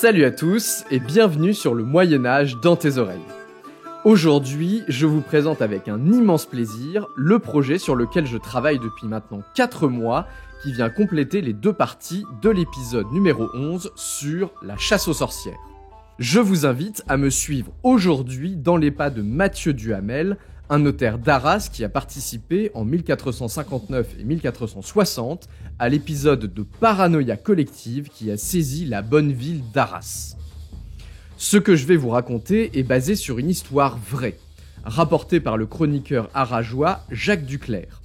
Salut à tous et bienvenue sur le Moyen-Âge dans tes oreilles. Aujourd'hui, je vous présente avec un immense plaisir le projet sur lequel je travaille depuis maintenant 4 mois qui vient compléter les 2 parties de l'épisode numéro 11 sur la chasse aux sorcières. Je vous invite à me suivre aujourd'hui dans les pas de Mathieu Duhamel, un notaire d'Arras qui a participé en 1459 et 1460 à l'épisode de paranoïa collective qui a saisi la bonne ville d'Arras. Ce que je vais vous raconter est basé sur une histoire vraie, rapportée par le chroniqueur arageois Jacques Duclerc.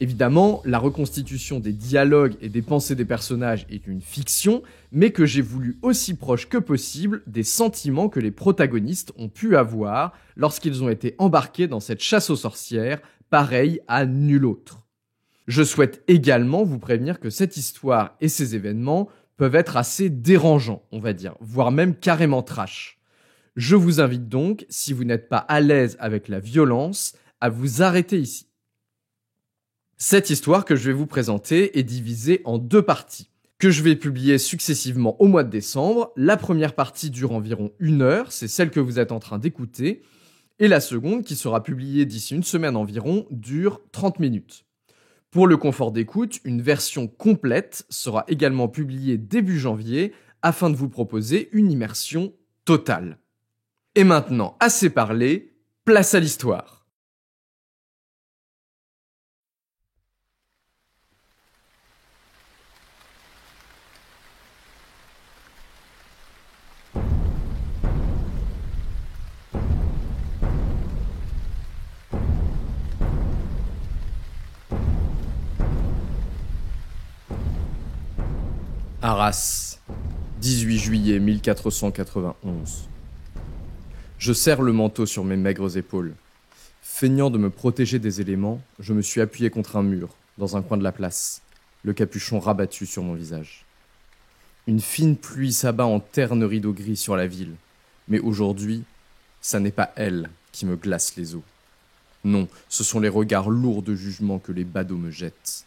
Évidemment, la reconstitution des dialogues et des pensées des personnages est une fiction, mais que j'ai voulu aussi proche que possible des sentiments que les protagonistes ont pu avoir lorsqu'ils ont été embarqués dans cette chasse aux sorcières, pareille à nulle autre. Je souhaite également vous prévenir que cette histoire et ces événements peuvent être assez dérangeants, on va dire, voire même carrément trash. Je vous invite donc, si vous n'êtes pas à l'aise avec la violence, à vous arrêter ici. Cette histoire que je vais vous présenter est divisée en 2 parties, que je vais publier successivement au mois de décembre. La première partie dure environ 1 heure, c'est celle que vous êtes en train d'écouter, et la seconde, qui sera publiée d'ici 1 semaine environ, dure 30 minutes. Pour le confort d'écoute, une version complète sera également publiée début janvier, afin de vous proposer une immersion totale. Et maintenant, assez parlé, place à l'histoire. Arras, 18 juillet 1491. Je serre le manteau sur mes maigres épaules. Feignant de me protéger des éléments, je me suis appuyé contre un mur, dans un coin de la place, le capuchon rabattu sur mon visage. Une fine pluie s'abat en terne rideau gris sur la ville, mais aujourd'hui, ça n'est pas elle qui me glace les os. Non, ce sont les regards lourds de jugement que les badauds me jettent.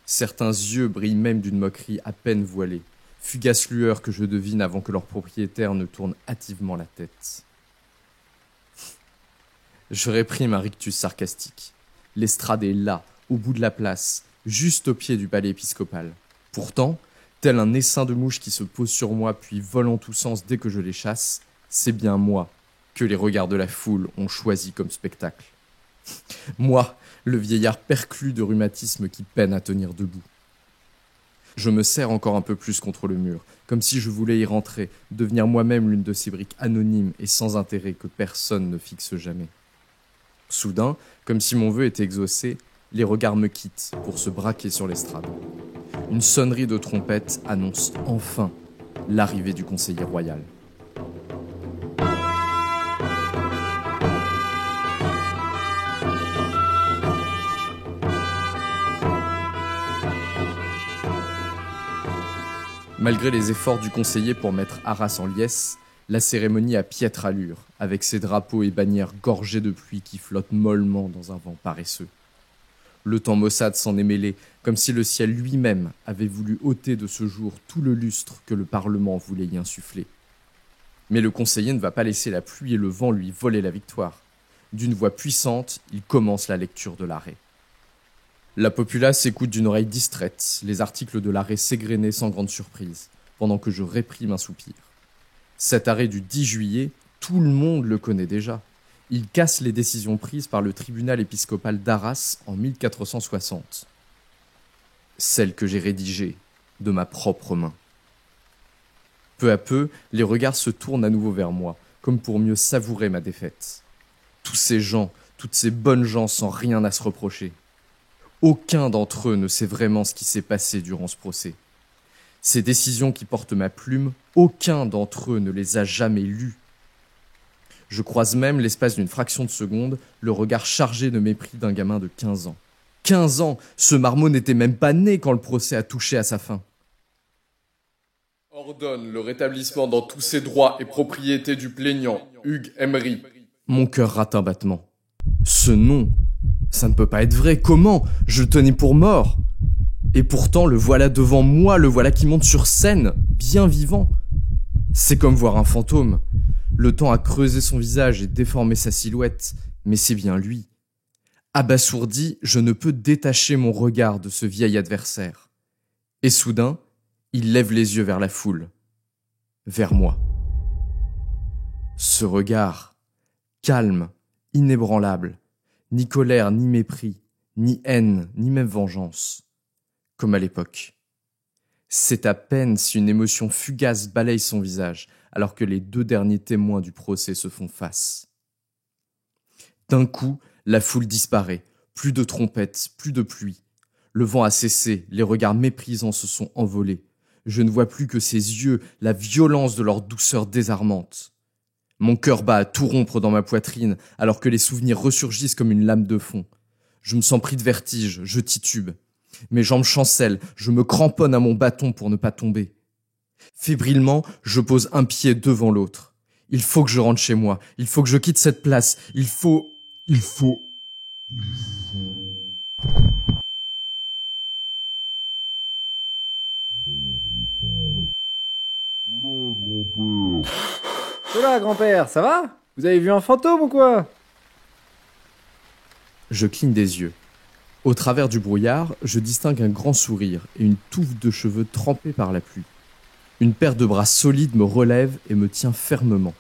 Certains yeux brillent même d'une moquerie à peine voilée, fugace lueur que je devine avant que leur propriétaire ne tourne hâtivement la tête. Je réprime un rictus sarcastique. L'estrade est là, au bout de la place, juste au pied du palais épiscopal. Pourtant, tel un essaim de mouches qui se pose sur moi puis vole en tous sens dès que je les chasse, c'est bien moi que les regards de la foule ont choisi comme spectacle. Moi, le vieillard perclus de rhumatisme qui peine à tenir debout. Je me serre encore un peu plus contre le mur, comme si je voulais y rentrer, devenir moi-même l'une de ces briques anonymes et sans intérêt que personne ne fixe jamais. Soudain, comme si mon vœu était exaucé, les regards me quittent pour se braquer sur l'estrade. Une sonnerie de trompette annonce enfin l'arrivée du conseiller royal. Malgré les efforts du conseiller pour mettre Arras en liesse, la cérémonie a piètre allure, avec ses drapeaux et bannières gorgés de pluie qui flottent mollement dans un vent paresseux. Le temps maussade s'en est mêlé, comme si le ciel lui-même avait voulu ôter de ce jour tout le lustre que le Parlement voulait y insuffler. Mais le conseiller ne va pas laisser la pluie et le vent lui voler la victoire. D'une voix puissante, il commence la lecture de l'arrêt. La populace écoute d'une oreille distraite, les articles de l'arrêt s'égrener sans grande surprise, pendant que je réprime un soupir. Cet arrêt du 10 juillet, tout le monde le connaît déjà. Il casse les décisions prises par le tribunal épiscopal d'Arras en 1460. Celle que j'ai rédigée de ma propre main. Peu à peu, les regards se tournent à nouveau vers moi, comme pour mieux savourer ma défaite. Tous ces gens, toutes ces bonnes gens sans rien à se reprocher. Aucun d'entre eux ne sait vraiment ce qui s'est passé durant ce procès. Ces décisions qui portent ma plume, aucun d'entre eux ne les a jamais lues. Je croise même, l'espace d'une fraction de seconde, le regard chargé de mépris d'un gamin de 15 ans. 15 ans, ce marmot n'était même pas né quand le procès a touché à sa fin. Ordonne le rétablissement dans tous ses droits et propriétés du plaignant, Hugues Emery. Mon cœur rate un battement. Ce nom, ça ne peut pas être vrai. Comment ? Je le tenais pour mort. Et pourtant, le voilà devant moi, le voilà qui monte sur scène, bien vivant. C'est comme voir un fantôme. Le temps a creusé son visage et déformé sa silhouette, mais c'est bien lui. Abasourdi, je ne peux détacher mon regard de ce vieil adversaire. Et soudain, il lève les yeux vers la foule, vers moi. Ce regard, calme, inébranlable, ni colère, ni mépris, ni haine, ni même vengeance, comme à l'époque. C'est à peine si une émotion fugace balaye son visage, alors que les 2 derniers témoins du procès se font face. D'un coup, la foule disparaît, plus de trompettes, plus de pluie. Le vent a cessé, les regards méprisants se sont envolés. Je ne vois plus que ses yeux, la violence de leur douceur désarmante. Mon cœur bat à tout rompre dans ma poitrine, alors que les souvenirs ressurgissent comme une lame de fond. Je me sens pris de vertige, je titube. Mes jambes chancellent, je me cramponne à mon bâton pour ne pas tomber. Fébrilement, je pose un pied devant l'autre. Il faut que je rentre chez moi, il faut que je quitte cette place, il faut... Oula, grand-père, ça va? Vous avez vu un fantôme ou quoi? Je cligne des yeux. Au travers du brouillard, je distingue un grand sourire et une touffe de cheveux trempés par la pluie. Une paire de bras solides me relève et me tient fermement.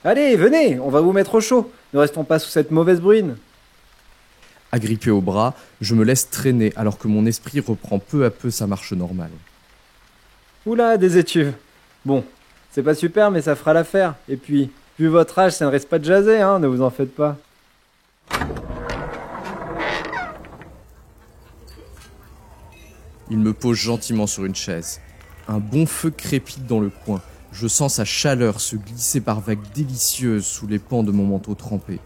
Allez, venez, on va vous mettre au chaud. Ne restons pas sous cette mauvaise bruine. Agrippé au bras, je me laisse traîner alors que mon esprit reprend peu à peu sa marche normale. Oula, des étuves. Bon, c'est pas super, mais ça fera l'affaire. Et puis, vu votre âge, ça ne reste pas de jaser, hein, ne vous en faites pas. Il me pose gentiment sur une chaise. Un bon feu crépite dans le coin. Je sens sa chaleur se glisser par vagues délicieuses sous les pans de mon manteau trempé.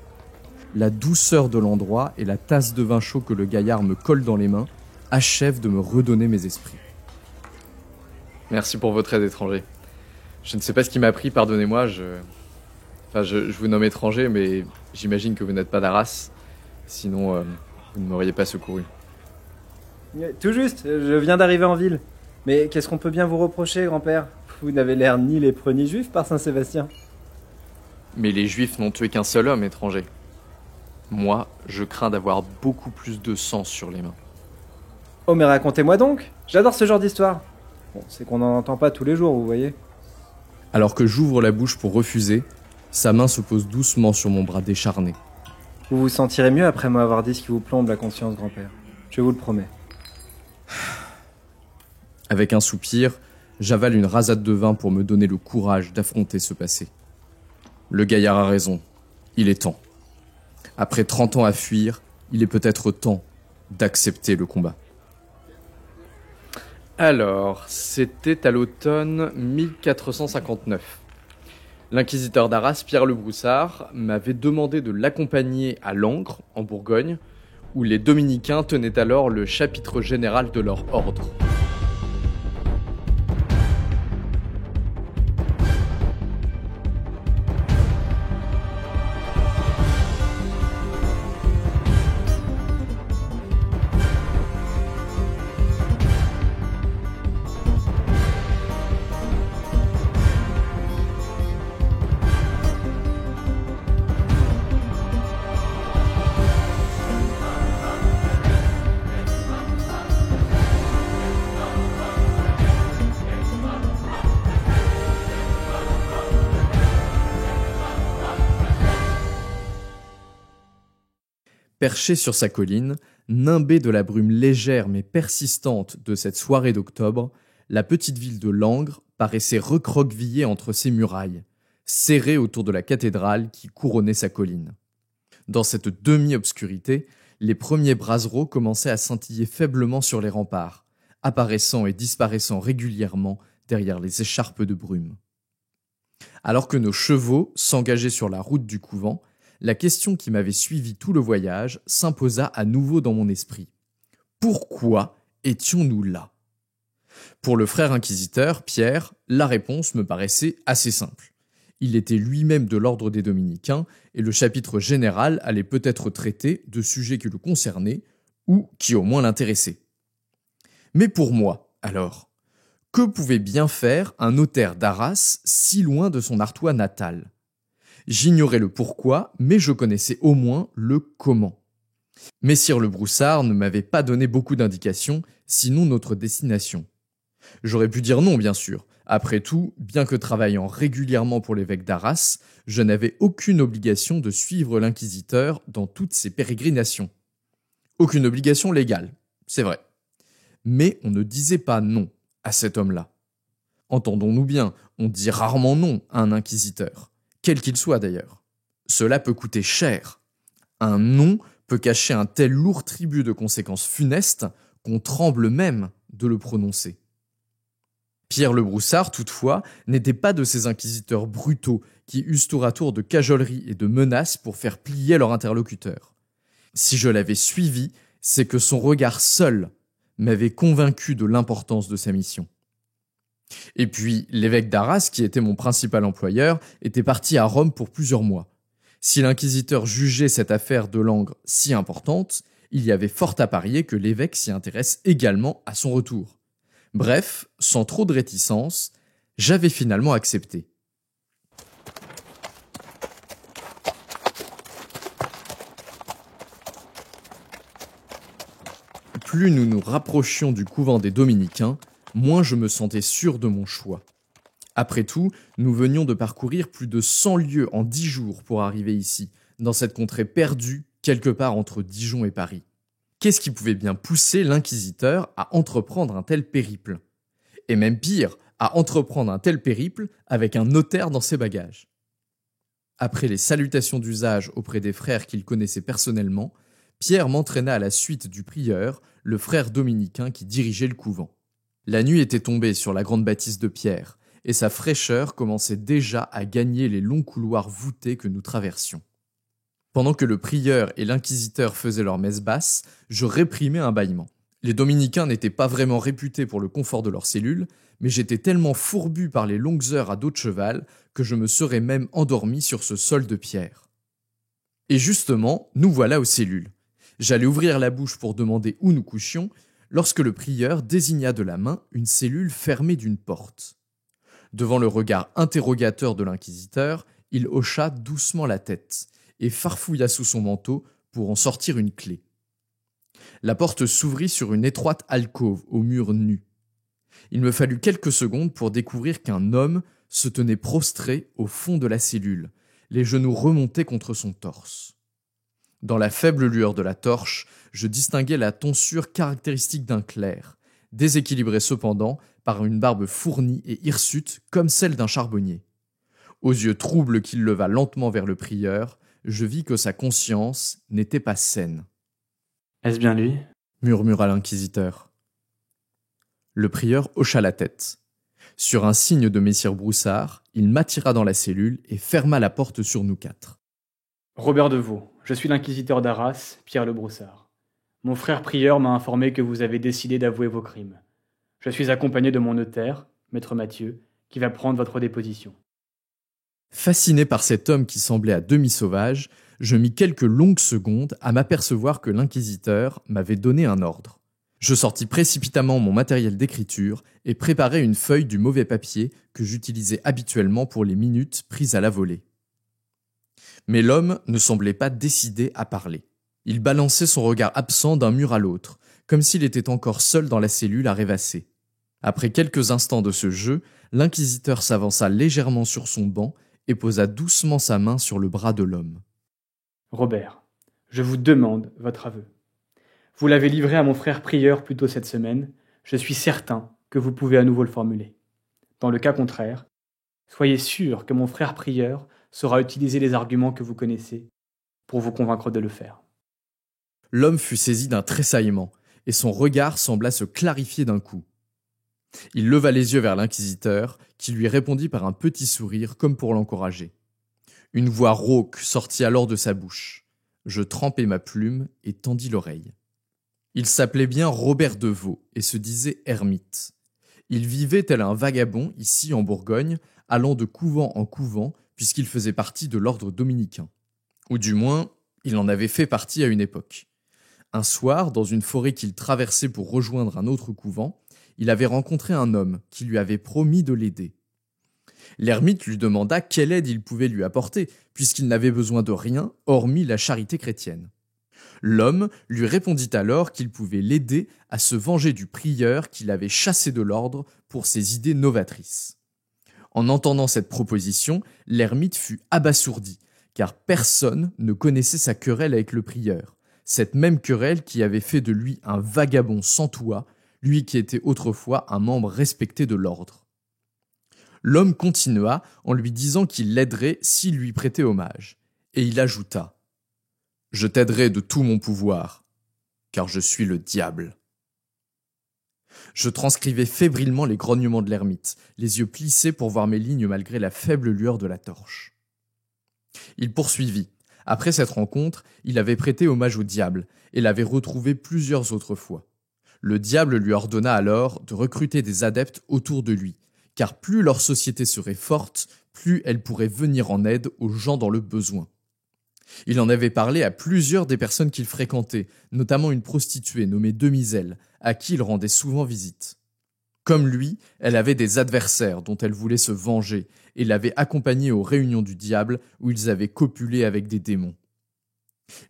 La douceur de l'endroit et la tasse de vin chaud que le gaillard me colle dans les mains achèvent de me redonner mes esprits. Merci pour votre aide, étranger. Je ne sais pas ce qui m'a pris, pardonnez-moi, je vous nomme étranger, mais j'imagine que vous n'êtes pas d'Arras. Sinon, vous ne m'auriez pas secouru. Tout juste, je viens d'arriver en ville. Mais qu'est-ce qu'on peut bien vous reprocher, grand-père? Vous n'avez l'air ni lépreux ni juif par Saint-Sébastien. Mais les Juifs n'ont tué qu'un seul homme, étranger. Moi, je crains d'avoir beaucoup plus de sang sur les mains. Oh, mais racontez-moi donc. J'adore ce genre d'histoire. Bon, c'est qu'on n'en entend pas tous les jours, vous voyez. Alors que j'ouvre la bouche pour refuser, sa main se pose doucement sur mon bras décharné. Vous vous sentirez mieux après m'avoir dit ce qui vous plombe la conscience, grand-père. Je vous le promets. Avec un soupir, j'avale une rasade de vin pour me donner le courage d'affronter ce passé. Le gaillard a raison. Il est temps. Après 30 ans à fuir, il est peut-être temps d'accepter le combat. Alors, c'était à l'automne 1459. L'inquisiteur d'Arras, Pierre le Broussard, m'avait demandé de l'accompagner à Langres, en Bourgogne, où les dominicains tenaient alors le chapitre général de leur ordre. Perché sur sa colline, nimbé de la brume légère mais persistante de cette soirée d'octobre, la petite ville de Langres paraissait recroquevillée entre ses murailles, serrée autour de la cathédrale qui couronnait sa colline. Dans cette demi-obscurité, les premiers brasero commençaient à scintiller faiblement sur les remparts, apparaissant et disparaissant régulièrement derrière les écharpes de brume. Alors que nos chevaux s'engageaient sur la route du couvent, la question qui m'avait suivi tout le voyage s'imposa à nouveau dans mon esprit. Pourquoi étions-nous là? Pour le frère inquisiteur, Pierre, la réponse me paraissait assez simple. Il était lui-même de l'ordre des dominicains et le chapitre général allait peut-être traiter de sujets qui le concernaient ou qui au moins l'intéressaient. Mais pour moi, alors, Que pouvait bien faire un notaire d'Arras si loin de son Artois natal? J'ignorais le pourquoi, mais je connaissais au moins le comment. Messire le Broussard ne m'avait pas donné beaucoup d'indications, sinon notre destination. J'aurais pu dire non, bien sûr. Après tout, bien que travaillant régulièrement pour l'évêque d'Arras, je n'avais aucune obligation de suivre l'inquisiteur dans toutes ses pérégrinations. Aucune obligation légale, c'est vrai. Mais on ne disait pas non à cet homme-là. Entendons-nous bien, on dit rarement non à un inquisiteur, quel qu'il soit d'ailleurs. Cela peut coûter cher. Un non peut cacher un tel lourd tribut de conséquences funestes qu'on tremble même de le prononcer. Pierre le Broussard, toutefois, n'était pas de ces inquisiteurs brutaux qui usent tour à tour de cajolerie et de menaces pour faire plier leur interlocuteur. Si je l'avais suivi, c'est que son regard seul m'avait convaincu de l'importance de sa mission. Et puis, l'évêque d'Arras, qui était mon principal employeur, était parti à Rome pour plusieurs mois. Si l'inquisiteur jugeait cette affaire de Langres si importante, il y avait fort à parier que l'évêque s'y intéresse également à son retour. Bref, sans trop de réticence, j'avais finalement accepté. Plus nous nous rapprochions du couvent des Dominicains, moins je me sentais sûr de mon choix. Après tout, nous venions de parcourir plus de 100 lieues en 10 jours pour arriver ici, dans cette contrée perdue, quelque part entre Dijon et Paris. Qu'est-ce qui pouvait bien pousser l'inquisiteur à entreprendre un tel périple? Et même pire, à entreprendre un tel périple avec un notaire dans ses bagages. Après les salutations d'usage auprès des frères qu'il connaissait personnellement, Pierre m'entraîna à la suite du prieur, le frère dominicain qui dirigeait le couvent. La nuit était tombée sur la grande bâtisse de pierre, et sa fraîcheur commençait déjà à gagner les longs couloirs voûtés que nous traversions. Pendant que le prieur et l'inquisiteur faisaient leur messe basse, je réprimais un bâillement. Les dominicains n'étaient pas vraiment réputés pour le confort de leurs cellules, mais j'étais tellement fourbu par les longues heures à dos de cheval que je me serais même endormi sur ce sol de pierre. Et justement, nous voilà aux cellules. J'allais ouvrir la bouche pour demander où nous couchions, lorsque le prieur désigna de la main une cellule fermée d'une porte. Devant le regard interrogateur de l'inquisiteur, il hocha doucement la tête et farfouilla sous son manteau pour en sortir une clé. La porte s'ouvrit sur une étroite alcôve aux murs nus. Il me fallut quelques secondes pour découvrir qu'un homme se tenait prostré au fond de la cellule, les genoux remontés contre son torse. Dans la faible lueur de la torche, je distinguais la tonsure caractéristique d'un clerc, déséquilibrée cependant par une barbe fournie et hirsute comme celle d'un charbonnier. Aux yeux troubles qu'il leva lentement vers le prieur, je vis que sa conscience n'était pas saine. « Est-ce bien lui » murmura l'inquisiteur. Le prieur hocha la tête. Sur un signe de messire Broussard, il m'attira dans la cellule et ferma la porte sur nous quatre. « Robert de Vaux, je suis l'inquisiteur d'Arras, Pierre le Broussard. Mon frère prieur m'a informé que vous avez décidé d'avouer vos crimes. Je suis accompagné de mon notaire, maître Mathieu, qui va prendre votre déposition. » Fasciné par cet homme qui semblait à demi sauvage, je mis quelques longues secondes à m'apercevoir que l'inquisiteur m'avait donné un ordre. Je sortis précipitamment mon matériel d'écriture et préparai une feuille du mauvais papier que j'utilisais habituellement pour les minutes prises à la volée. Mais l'homme ne semblait pas décidé à parler. Il balançait son regard absent d'un mur à l'autre, comme s'il était encore seul dans la cellule à rêvasser. Après quelques instants de ce jeu, l'inquisiteur s'avança légèrement sur son banc et posa doucement sa main sur le bras de l'homme. « Robert, je vous demande votre aveu. Vous l'avez livré à mon frère prieur plus tôt cette semaine, je suis certain que vous pouvez à nouveau le formuler. Dans le cas contraire, soyez sûr que mon frère prieur saura utiliser les arguments que vous connaissez pour vous convaincre de le faire. » L'homme fut saisi d'un tressaillement, et son regard sembla se clarifier d'un coup. Il leva les yeux vers l'inquisiteur, qui lui répondit par un petit sourire comme pour l'encourager. Une voix rauque sortit alors de sa bouche. Je trempai ma plume et tendis l'oreille. Il s'appelait bien Robert de Vaux et se disait ermite. Il vivait tel un vagabond ici en Bourgogne, allant de couvent en couvent puisqu'il faisait partie de l'ordre dominicain. Ou du moins, il en avait fait partie à une époque. Un soir, dans une forêt qu'il traversait pour rejoindre un autre couvent, il avait rencontré un homme qui lui avait promis de l'aider. L'ermite lui demanda quelle aide il pouvait lui apporter, puisqu'il n'avait besoin de rien, hormis la charité chrétienne. L'homme lui répondit alors qu'il pouvait l'aider à se venger du prieur qu'il avait chassé de l'ordre pour ses idées novatrices. En entendant cette proposition, l'ermite fut abasourdi, car personne ne connaissait sa querelle avec le prieur, cette même querelle qui avait fait de lui un vagabond sans toit, lui qui était autrefois un membre respecté de l'ordre. L'homme continua en lui disant qu'il l'aiderait s'il lui prêtait hommage, et il ajouta « Je t'aiderai de tout mon pouvoir, car je suis le diable. » Je transcrivais fébrilement les grognements de l'ermite, les yeux plissés pour voir mes lignes malgré la faible lueur de la torche. Il poursuivit. Après cette rencontre, il avait prêté hommage au diable et l'avait retrouvé plusieurs autres fois. Le diable lui ordonna alors de recruter des adeptes autour de lui, car plus leur société serait forte, plus elle pourrait venir en aide aux gens dans le besoin. Il en avait parlé à plusieurs des personnes qu'il fréquentait, notamment une prostituée nommée Demiselle, à qui il rendait souvent visite. Comme lui, elle avait des adversaires dont elle voulait se venger et l'avait accompagné aux réunions du diable où ils avaient copulé avec des démons.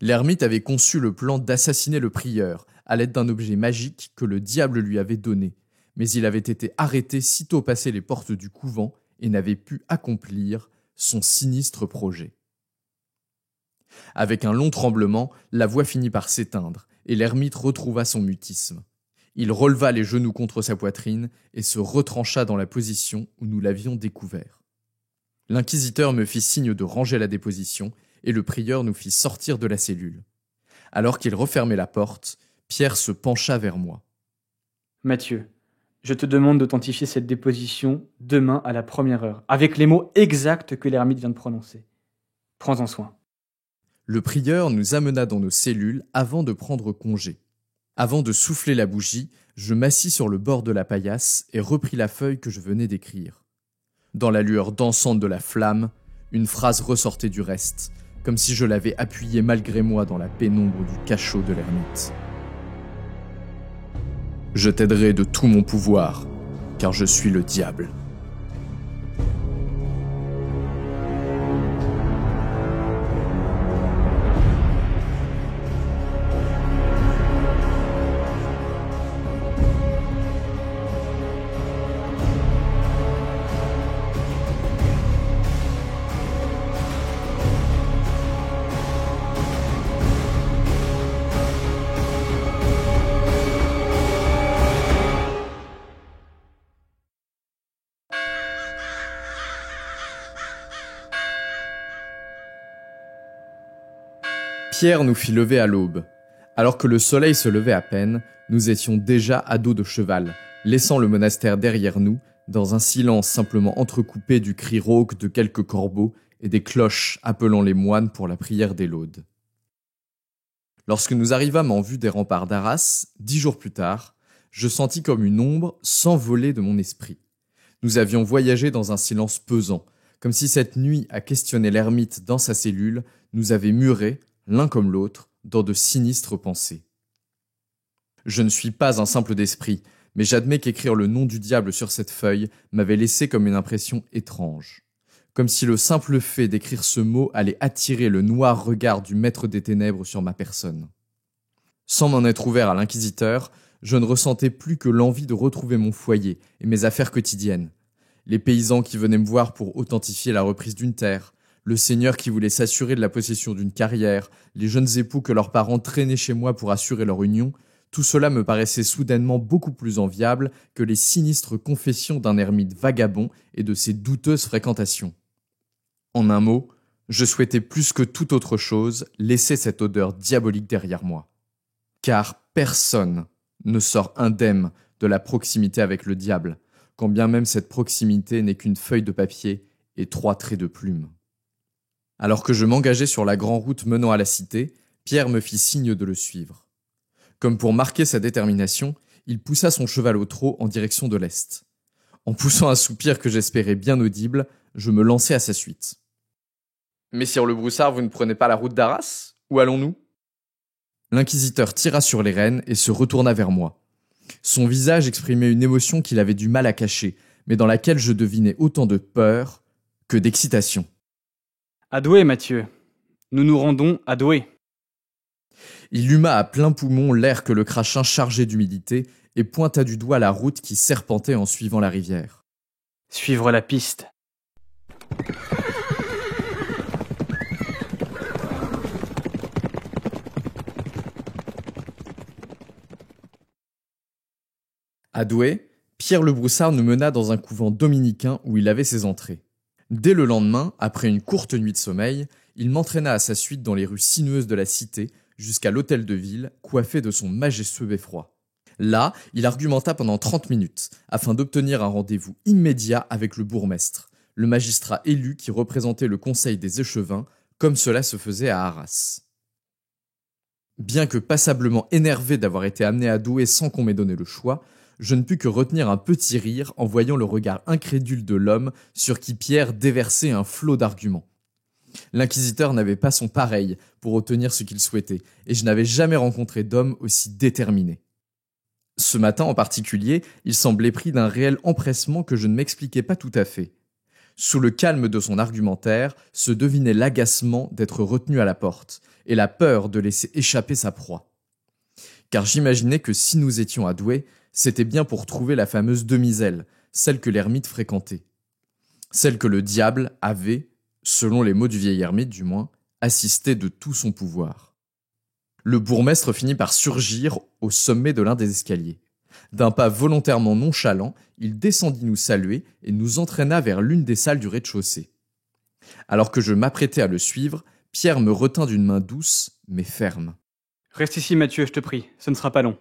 L'ermite avait conçu le plan d'assassiner le prieur à l'aide d'un objet magique que le diable lui avait donné, mais il avait été arrêté sitôt passé les portes du couvent et n'avait pu accomplir son sinistre projet. Avec un long tremblement, la voix finit par s'éteindre et l'ermite retrouva son mutisme. Il releva les genoux contre sa poitrine et se retrancha dans la position où nous l'avions découvert. L'inquisiteur me fit signe de ranger la déposition et le prieur nous fit sortir de la cellule. Alors qu'il refermait la porte, Pierre se pencha vers moi. « Mathieu, je te demande d'authentifier cette déposition demain à la première heure, avec les mots exacts que l'ermite vient de prononcer. Prends-en soin. » Le prieur nous amena dans nos cellules avant de prendre congé. Avant de souffler la bougie, je m'assis sur le bord de la paillasse et repris la feuille que je venais d'écrire. Dans la lueur dansante de la flamme, une phrase ressortait du reste, comme si je l'avais appuyée malgré moi dans la pénombre du cachot de l'ermite. « Je t'aiderai de tout mon pouvoir, car je suis le diable. » Pierre nous fit lever à l'aube. Alors que le soleil se levait à peine, nous étions déjà à dos de cheval, laissant le monastère derrière nous, dans un silence simplement entrecoupé du cri rauque de quelques corbeaux et des cloches appelant les moines pour la prière des laudes. Lorsque nous arrivâmes en vue des remparts d'Arras, 10 jours plus tard, je sentis comme une ombre s'envoler de mon esprit. Nous avions voyagé dans un silence pesant, comme si cette nuit à questionner l'ermite dans sa cellule nous avait murés, l'un comme l'autre, dans de sinistres pensées. Je ne suis pas un simple d'esprit, mais j'admets qu'écrire le nom du diable sur cette feuille m'avait laissé comme une impression étrange. Comme si le simple fait d'écrire ce mot allait attirer le noir regard du maître des ténèbres sur ma personne. Sans m'en être ouvert à l'inquisiteur, je ne ressentais plus que l'envie de retrouver mon foyer et mes affaires quotidiennes. Les paysans qui venaient me voir pour authentifier la reprise d'une terre, le seigneur qui voulait s'assurer de la possession d'une carrière, les jeunes époux que leurs parents traînaient chez moi pour assurer leur union, tout cela me paraissait soudainement beaucoup plus enviable que les sinistres confessions d'un ermite vagabond et de ses douteuses fréquentations. En un mot, je souhaitais plus que toute autre chose laisser cette odeur diabolique derrière moi. Car personne ne sort indemne de la proximité avec le diable, quand bien même cette proximité n'est qu'une feuille de papier et 3 traits de plume. Alors que je m'engageais sur la grande route menant à la cité, Pierre me fit signe de le suivre. Comme pour marquer sa détermination, il poussa son cheval au trot en direction de l'est. En poussant un soupir que j'espérais bien audible, je me lançai à sa suite. « Messire le Broussard, vous ne prenez pas la route d'Arras ? Où allons-nous » L'inquisiteur tira sur les rênes et se retourna vers moi. Son visage exprimait une émotion qu'il avait du mal à cacher, mais dans laquelle je devinais autant de peur que d'excitation. À Douai, Mathieu. Nous nous rendons à Douai. Il huma à plein poumon l'air que le crachin chargeait d'humidité et pointa du doigt la route qui serpentait en suivant la rivière. Suivre la piste. À Douai, Pierre le Broussard nous mena dans un couvent dominicain où il avait ses entrées. Dès le lendemain, après une courte nuit de sommeil, il m'entraîna à sa suite dans les rues sinueuses de la cité jusqu'à l'hôtel de ville, coiffé de son majestueux beffroi. Là, il argumenta pendant 30 minutes, afin d'obtenir un rendez-vous immédiat avec le bourgmestre, le magistrat élu qui représentait le conseil des échevins, comme cela se faisait à Arras. Bien que passablement énervé d'avoir été amené à Douai sans qu'on m'ait donné le choix, je ne pus que retenir un petit rire en voyant le regard incrédule de l'homme sur qui Pierre déversait un flot d'arguments. L'inquisiteur n'avait pas son pareil pour obtenir ce qu'il souhaitait, et je n'avais jamais rencontré d'homme aussi déterminé. Ce matin en particulier, il semblait pris d'un réel empressement que je ne m'expliquais pas tout à fait. Sous le calme de son argumentaire se devinait l'agacement d'être retenu à la porte, et la peur de laisser échapper sa proie. Car j'imaginais que si nous étions à Douai, c'était bien pour trouver la fameuse demoiselle, celle que l'ermite fréquentait. Celle que le diable avait, selon les mots du vieil ermite du moins, assisté de tout son pouvoir. Le bourgmestre finit par surgir au sommet de l'un des escaliers. D'un pas volontairement nonchalant, il descendit nous saluer et nous entraîna vers l'une des salles du rez-de-chaussée. Alors que je m'apprêtais à le suivre, Pierre me retint d'une main douce, mais ferme. « Reste ici, Mathieu, je te prie, ce ne sera pas long. »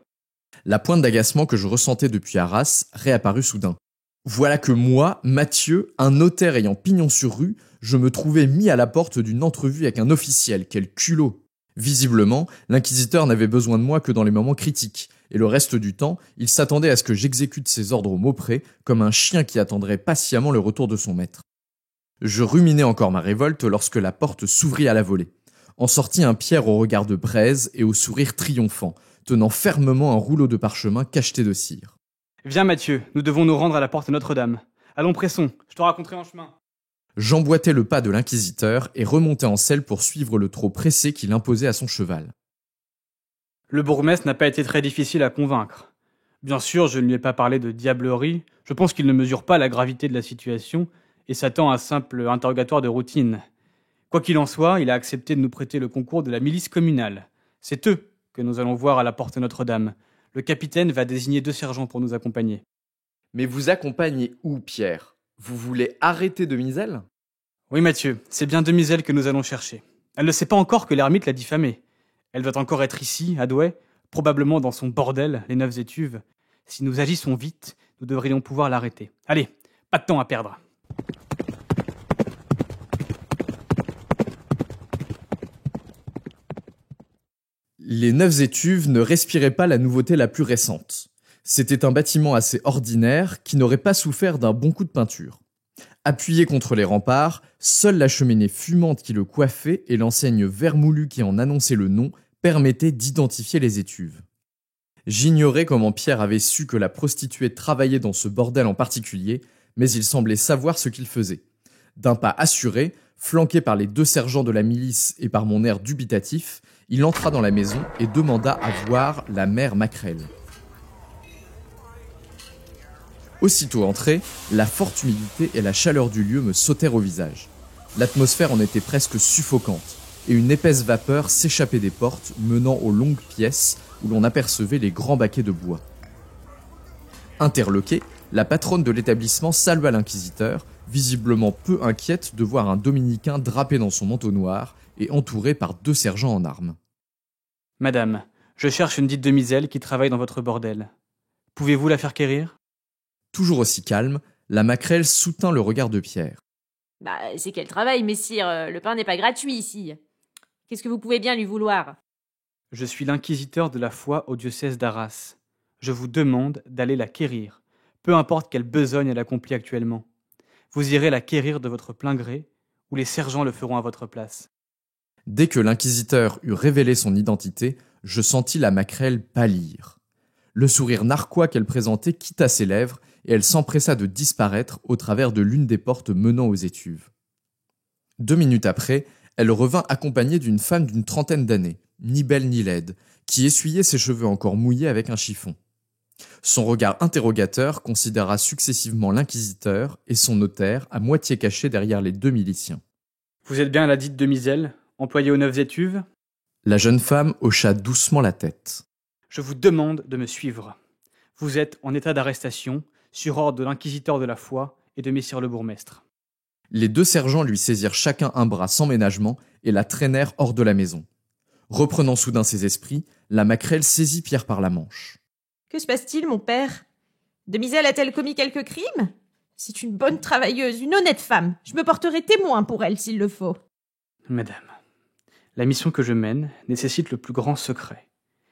La pointe d'agacement que je ressentais depuis Arras réapparut soudain. Voilà que moi, Mathieu, un notaire ayant pignon sur rue, je me trouvais mis à la porte d'une entrevue avec un officiel. Quel culot! Visiblement, l'inquisiteur n'avait besoin de moi que dans les moments critiques, et le reste du temps, il s'attendait à ce que j'exécute ses ordres au mot près, comme un chien qui attendrait patiemment le retour de son maître. Je ruminais encore ma révolte lorsque la porte s'ouvrit à la volée. En sortit un Pierre au regard de braise et au sourire triomphant, tenant fermement un rouleau de parchemin cacheté de cire. « Viens, Mathieu, nous devons nous rendre à la porte Notre-Dame. Allons, pressons, je te raconterai en chemin. » J'emboîtai le pas de l'inquisiteur et remontai en selle pour suivre le trot pressé qu'il imposait à son cheval. Le bourgmestre n'a pas été très difficile à convaincre. Bien sûr, je ne lui ai pas parlé de diablerie, je pense qu'il ne mesure pas la gravité de la situation et s'attend à un simple interrogatoire de routine. Quoi qu'il en soit, il a accepté de nous prêter le concours de la milice communale. C'est eux que nous allons voir à la porte Notre-Dame. Le capitaine va désigner 2 sergents pour nous accompagner. Mais vous accompagnez où, Pierre? Vous voulez arrêter Demiselle? Oui, Mathieu, c'est bien Demiselle que nous allons chercher. Elle ne sait pas encore que l'ermite l'a diffamée. Elle doit encore être ici, à Douai, probablement dans son bordel, les 9 étuves. Si nous agissons vite, nous devrions pouvoir l'arrêter. Allez, pas de temps à perdre. Les 9 étuves ne respiraient pas la nouveauté la plus récente. C'était un bâtiment assez ordinaire qui n'aurait pas souffert d'un bon coup de peinture. Appuyé contre les remparts, seule la cheminée fumante qui le coiffait et l'enseigne vermoulue qui en annonçait le nom permettaient d'identifier les étuves. J'ignorais comment Pierre avait su que la prostituée travaillait dans ce bordel en particulier, mais il semblait savoir ce qu'il faisait. D'un pas assuré, flanqué par les 2 sergents de la milice et par mon air dubitatif, il entra dans la maison et demanda à voir la mère Macrel. Aussitôt entré, la forte humidité et la chaleur du lieu me sautèrent au visage. L'atmosphère en était presque suffocante, et une épaisse vapeur s'échappait des portes menant aux longues pièces où l'on apercevait les grands baquets de bois. Interloquée, la patronne de l'établissement salua l'inquisiteur, visiblement peu inquiète de voir un dominicain drapé dans son manteau noir et entouré par 2 sergents en armes. « Madame, je cherche une dite demoiselle qui travaille dans votre bordel. Pouvez-vous la faire quérir ?» Toujours aussi calme, la Macrel soutint le regard de Pierre. « Bah, c'est qu'elle travaille, messire. Le pain n'est pas gratuit ici. Qu'est-ce que vous pouvez bien lui vouloir ?»« Je suis l'inquisiteur de la foi au diocèse d'Arras. Je vous demande d'aller la quérir, peu importe quelle besogne elle accomplit actuellement. Vous irez la quérir de votre plein gré, ou les sergents le feront à votre place. » Dès que l'inquisiteur eut révélé son identité, je sentis la Macrel pâlir. Le sourire narquois qu'elle présentait quitta ses lèvres et elle s'empressa de disparaître au travers de l'une des portes menant aux étuves. 2 minutes après, elle revint accompagnée d'une femme d'une trentaine d'années, ni belle ni laide, qui essuyait ses cheveux encore mouillés avec un chiffon. Son regard interrogateur considéra successivement l'inquisiteur et son notaire à moitié cachés derrière les 2 miliciens. « Vous êtes bien la dite demoiselle, employée aux 9 étuves ?» La jeune femme hocha doucement la tête. « Je vous demande de me suivre. Vous êtes en état d'arrestation, sur ordre de l'inquisiteur de la foi et de messire le bourgmestre. » Les 2 sergents lui saisirent chacun un bras sans ménagement et la traînèrent hors de la maison. Reprenant soudain ses esprits, la maquerelle saisit Pierre par la manche. « Que se passe-t-il, mon père? Demiselle a-t-elle commis quelque crime? C'est une bonne travailleuse, une honnête femme. Je me porterai témoin pour elle s'il le faut. » « Madame, la mission que je mène nécessite le plus grand secret.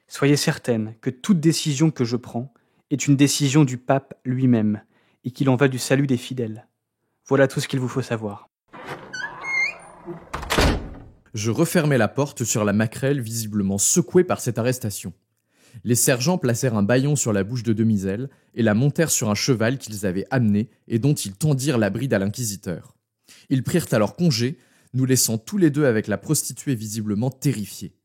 Soyez certaine que toute décision que je prends est une décision du pape lui-même et qu'il en va du salut des fidèles. Voilà tout ce qu'il vous faut savoir. » Je refermai la porte sur la maquerelle visiblement secouée par cette arrestation. Les sergents placèrent un bâillon sur la bouche de demoiselle et la montèrent sur un cheval qu'ils avaient amené et dont ils tendirent la bride à l'inquisiteur. Ils prirent alors congé, nous laissant tous les 2 avec la prostituée visiblement terrifiée.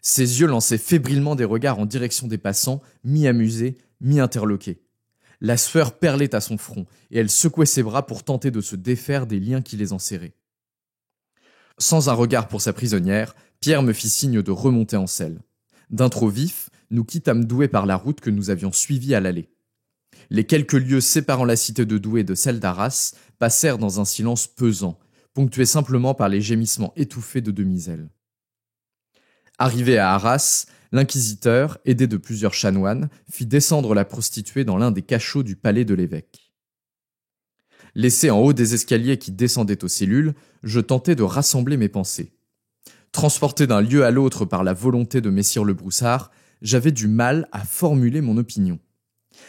Ses yeux lançaient fébrilement des regards en direction des passants, mi-amusés, mi-interloqués. La sueur perlait à son front et elle secouait ses bras pour tenter de se défaire des liens qui les enserraient. Sans un regard pour sa prisonnière, Pierre me fit signe de remonter en selle. D'un trot vif, nous quittâmes Douai par la route que nous avions suivie à l'aller. Les quelques lieues séparant la cité de Douai de celle d'Arras passèrent dans un silence pesant, ponctué simplement par les gémissements étouffés de demoiselle. Arrivé à Arras, l'inquisiteur, aidé de plusieurs chanoines, fit descendre la prostituée dans l'un des cachots du palais de l'évêque. Laissé en haut des escaliers qui descendaient aux cellules, je tentais de rassembler mes pensées. Transporté d'un lieu à l'autre par la volonté de messire le Broussard, j'avais du mal à formuler mon opinion.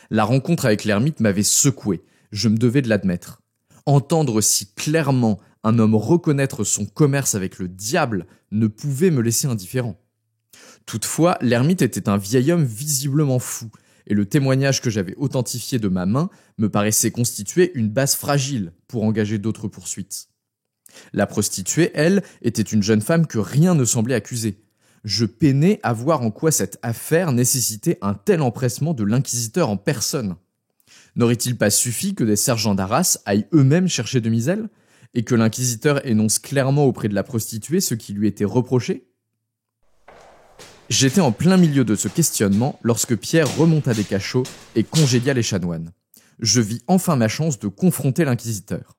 La rencontre avec l'ermite m'avait secoué, je me devais de l'admettre. Entendre si clairement un homme reconnaître son commerce avec le diable ne pouvait me laisser indifférent. Toutefois, l'ermite était un vieil homme visiblement fou, et le témoignage que j'avais authentifié de ma main me paraissait constituer une base fragile pour engager d'autres poursuites. La prostituée, elle, était une jeune femme que rien ne semblait accuser. Je peinais à voir en quoi cette affaire nécessitait un tel empressement de l'inquisiteur en personne. N'aurait-il pas suffi que des sergents d'Arras aillent eux-mêmes chercher demoiselle, et que l'inquisiteur énonce clairement auprès de la prostituée ce qui lui était reproché? J'étais en plein milieu de ce questionnement lorsque Pierre remonta des cachots et congédia les chanoines. Je vis enfin ma chance de confronter l'inquisiteur.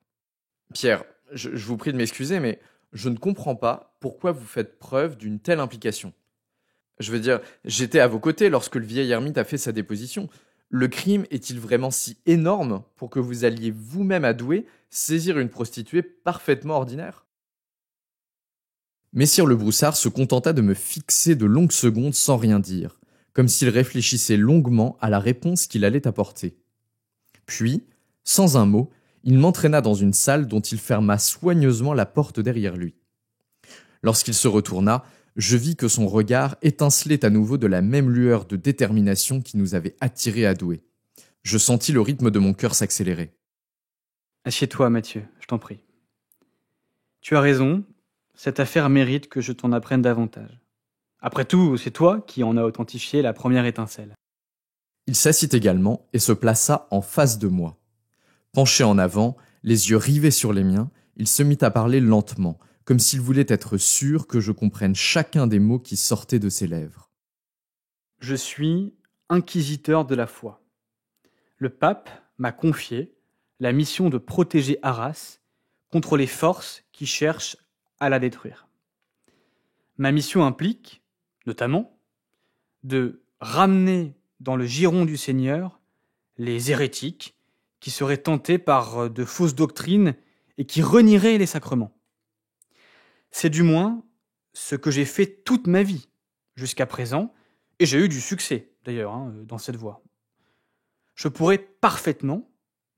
Pierre, je vous prie de m'excuser, mais je ne comprends pas pourquoi vous faites preuve d'une telle implication. Je veux dire, j'étais à vos côtés lorsque le vieil ermite a fait sa déposition. Le crime est-il vraiment si énorme pour que vous alliez vous-même à Douai saisir une prostituée parfaitement ordinaire? Messire le Broussard se contenta de me fixer de longues secondes sans rien dire, comme s'il réfléchissait longuement à la réponse qu'il allait apporter. Puis, sans un mot, il m'entraîna dans une salle dont il ferma soigneusement la porte derrière lui. Lorsqu'il se retourna, je vis que son regard étincelait à nouveau de la même lueur de détermination qui nous avait attirés à Douai. Je sentis le rythme de mon cœur s'accélérer. « Assieds-toi, Mathieu, je t'en prie. Tu as raison, cette affaire mérite que je t'en apprenne davantage. Après tout, c'est toi qui en as authentifié la première étincelle. » Il s'assit également et se plaça en face de moi. Penché en avant, les yeux rivés sur les miens, il se mit à parler lentement, comme s'il voulait être sûr que je comprenne chacun des mots qui sortaient de ses lèvres. « Je suis inquisiteur de la foi. Le pape m'a confié la mission de protéger Arras contre les forces qui cherchent à la détruire. Ma mission implique, notamment, de ramener dans le giron du Seigneur les hérétiques qui seraient tentés par de fausses doctrines et qui renieraient les sacrements. C'est du moins ce que j'ai fait toute ma vie jusqu'à présent, et j'ai eu du succès d'ailleurs dans cette voie. Je pourrais parfaitement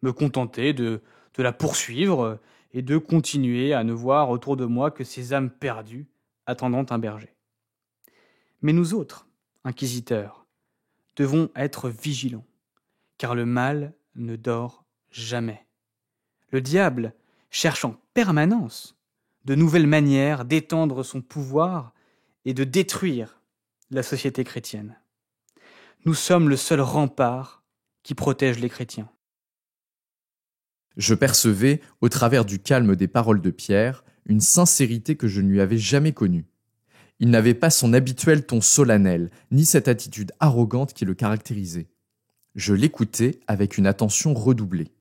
me contenter de la poursuivre et de continuer à ne voir autour de moi que ces âmes perdues attendant un berger. Mais nous autres, inquisiteurs, devons être vigilants, car le mal ne dort jamais. Le diable cherche en permanence de nouvelles manières d'étendre son pouvoir et de détruire la société chrétienne. Nous sommes le seul rempart qui protège les chrétiens. Je percevais, au travers du calme des paroles de Pierre, une sincérité que je ne lui avais jamais connue. Il n'avait pas son habituel ton solennel, ni cette attitude arrogante qui le caractérisait. Je l'écoutais avec une attention redoublée.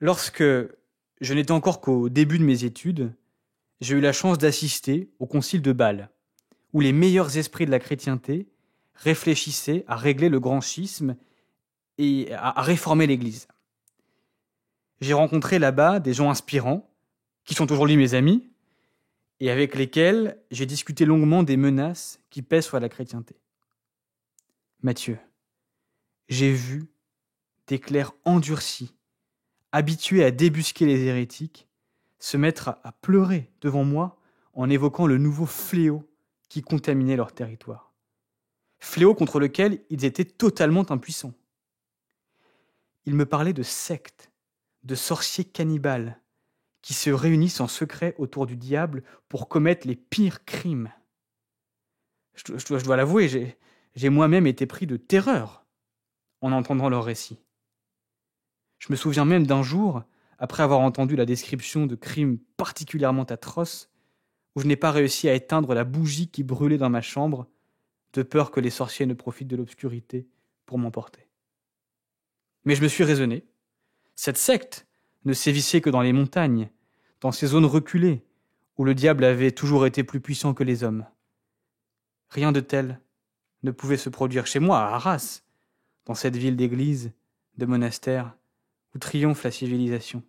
Lorsque je n'étais encore qu'au début de mes études, j'ai eu la chance d'assister au concile de Bâle, où les meilleurs esprits de la chrétienté réfléchissaient à régler le grand schisme et à réformer l'Église. J'ai rencontré là-bas des gens inspirants, qui sont aujourd'hui mes amis, et avec lesquels j'ai discuté longuement des menaces qui pèsent sur la chrétienté. Mathieu, j'ai vu des clercs endurcis, habitués à débusquer les hérétiques, se mettre à pleurer devant moi en évoquant le nouveau fléau qui contaminait leur territoire. Fléau contre lequel ils étaient totalement impuissants. Ils me parlaient de sectes, de sorciers cannibales, qui se réunissent en secret autour du diable pour commettre les pires crimes. Je dois l'avouer, j'ai moi-même été pris de terreur en entendant leurs récits. Je me souviens même d'un jour, après avoir entendu la description de crimes particulièrement atroces, où je n'ai pas réussi à éteindre la bougie qui brûlait dans ma chambre, de peur que les sorciers ne profitent de l'obscurité pour m'emporter. Mais je me suis raisonné. Cette secte ne sévissait que dans les montagnes, dans ces zones reculées, où le diable avait toujours été plus puissant que les hommes. Rien de tel ne pouvait se produire chez moi, à Arras, dans cette ville d'églises, de monastères, où triomphe la civilisation.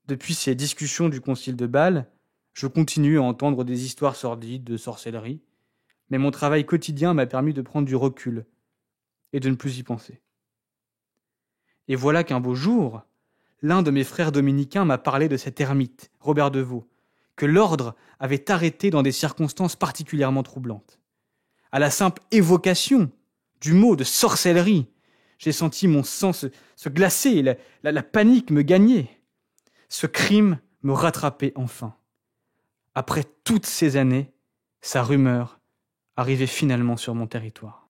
Depuis ces discussions du concile de Bâle, je continue à entendre des histoires sordides de sorcellerie, mais mon travail quotidien m'a permis de prendre du recul et de ne plus y penser. Et voilà qu'un beau jour, l'un de mes frères dominicains m'a parlé de cet ermite, Robert de Vaux, que l'ordre avait arrêté dans des circonstances particulièrement troublantes. À la simple évocation du mot de sorcellerie, j'ai senti mon sang se glacer et la panique me gagner. Ce crime me rattrapait enfin. Après toutes ces années, sa rumeur arrivait finalement sur mon territoire.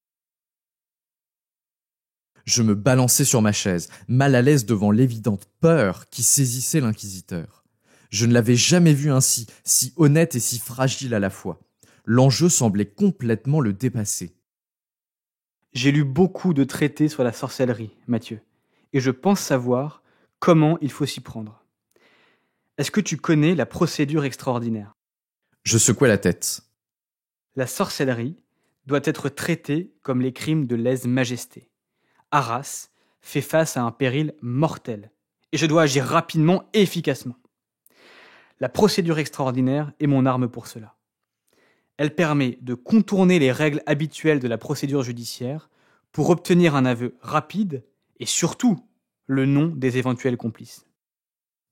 Je me balançais sur ma chaise, mal à l'aise devant l'évidente peur qui saisissait l'inquisiteur. Je ne l'avais jamais vu ainsi, si honnête et si fragile à la fois. L'enjeu semblait complètement le dépasser. J'ai lu beaucoup de traités sur la sorcellerie, Mathieu, et je pense savoir comment il faut s'y prendre. Est-ce que tu connais la procédure extraordinaire ? Je secouai la tête. La sorcellerie doit être traitée comme les crimes de lèse-majesté. Arras fait face à un péril mortel, et je dois agir rapidement et efficacement. La procédure extraordinaire est mon arme pour cela. Elle permet de contourner les règles habituelles de la procédure judiciaire pour obtenir un aveu rapide et surtout le nom des éventuels complices.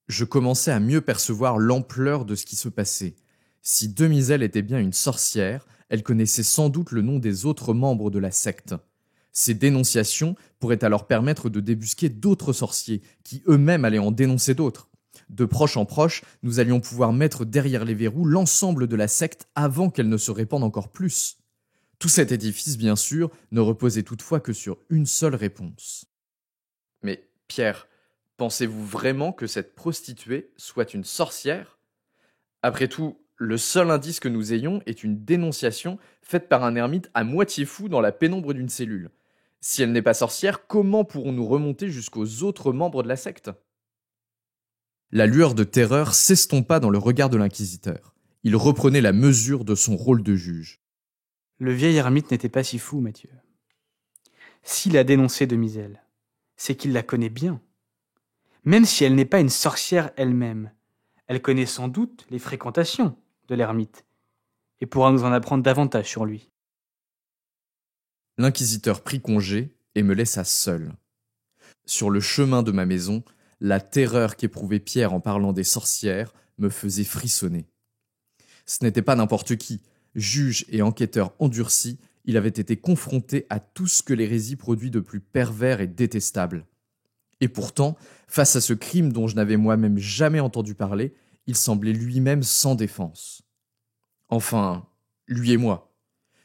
Je commençais à mieux percevoir l'ampleur de ce qui se passait. Si Demiselle était bien une sorcière, elle connaissait sans doute le nom des autres membres de la secte. Ces dénonciations pourraient alors permettre de débusquer d'autres sorciers, qui eux-mêmes allaient en dénoncer d'autres. De proche en proche, nous allions pouvoir mettre derrière les verrous l'ensemble de la secte avant qu'elle ne se répande encore plus. Tout cet édifice, bien sûr, ne reposait toutefois que sur une seule réponse. Mais, Pierre, pensez-vous vraiment que cette prostituée soit une sorcière ? Après tout, le seul indice que nous ayons est une dénonciation faite par un ermite à moitié fou dans la pénombre d'une cellule. Si elle n'est pas sorcière, comment pourrons-nous remonter jusqu'aux autres membres de la secte ? La lueur de terreur s'estompa dans le regard de l'inquisiteur. Il reprenait la mesure de son rôle de juge. Le vieil ermite n'était pas si fou, Mathieu. S'il a dénoncé Demiselle, c'est qu'il la connaît bien. Même si elle n'est pas une sorcière elle-même, elle connaît sans doute les fréquentations de l'ermite et pourra nous en apprendre davantage sur lui. L'inquisiteur prit congé et me laissa seul. Sur le chemin de ma maison, la terreur qu'éprouvait Pierre en parlant des sorcières me faisait frissonner. Ce n'était pas n'importe qui. Juge et enquêteur endurci, Il avait été confronté à tout ce que l'hérésie produit de plus pervers et détestable. Et pourtant, face à ce crime dont je n'avais moi-même jamais entendu parler, il semblait lui-même sans défense. Enfin, lui et moi.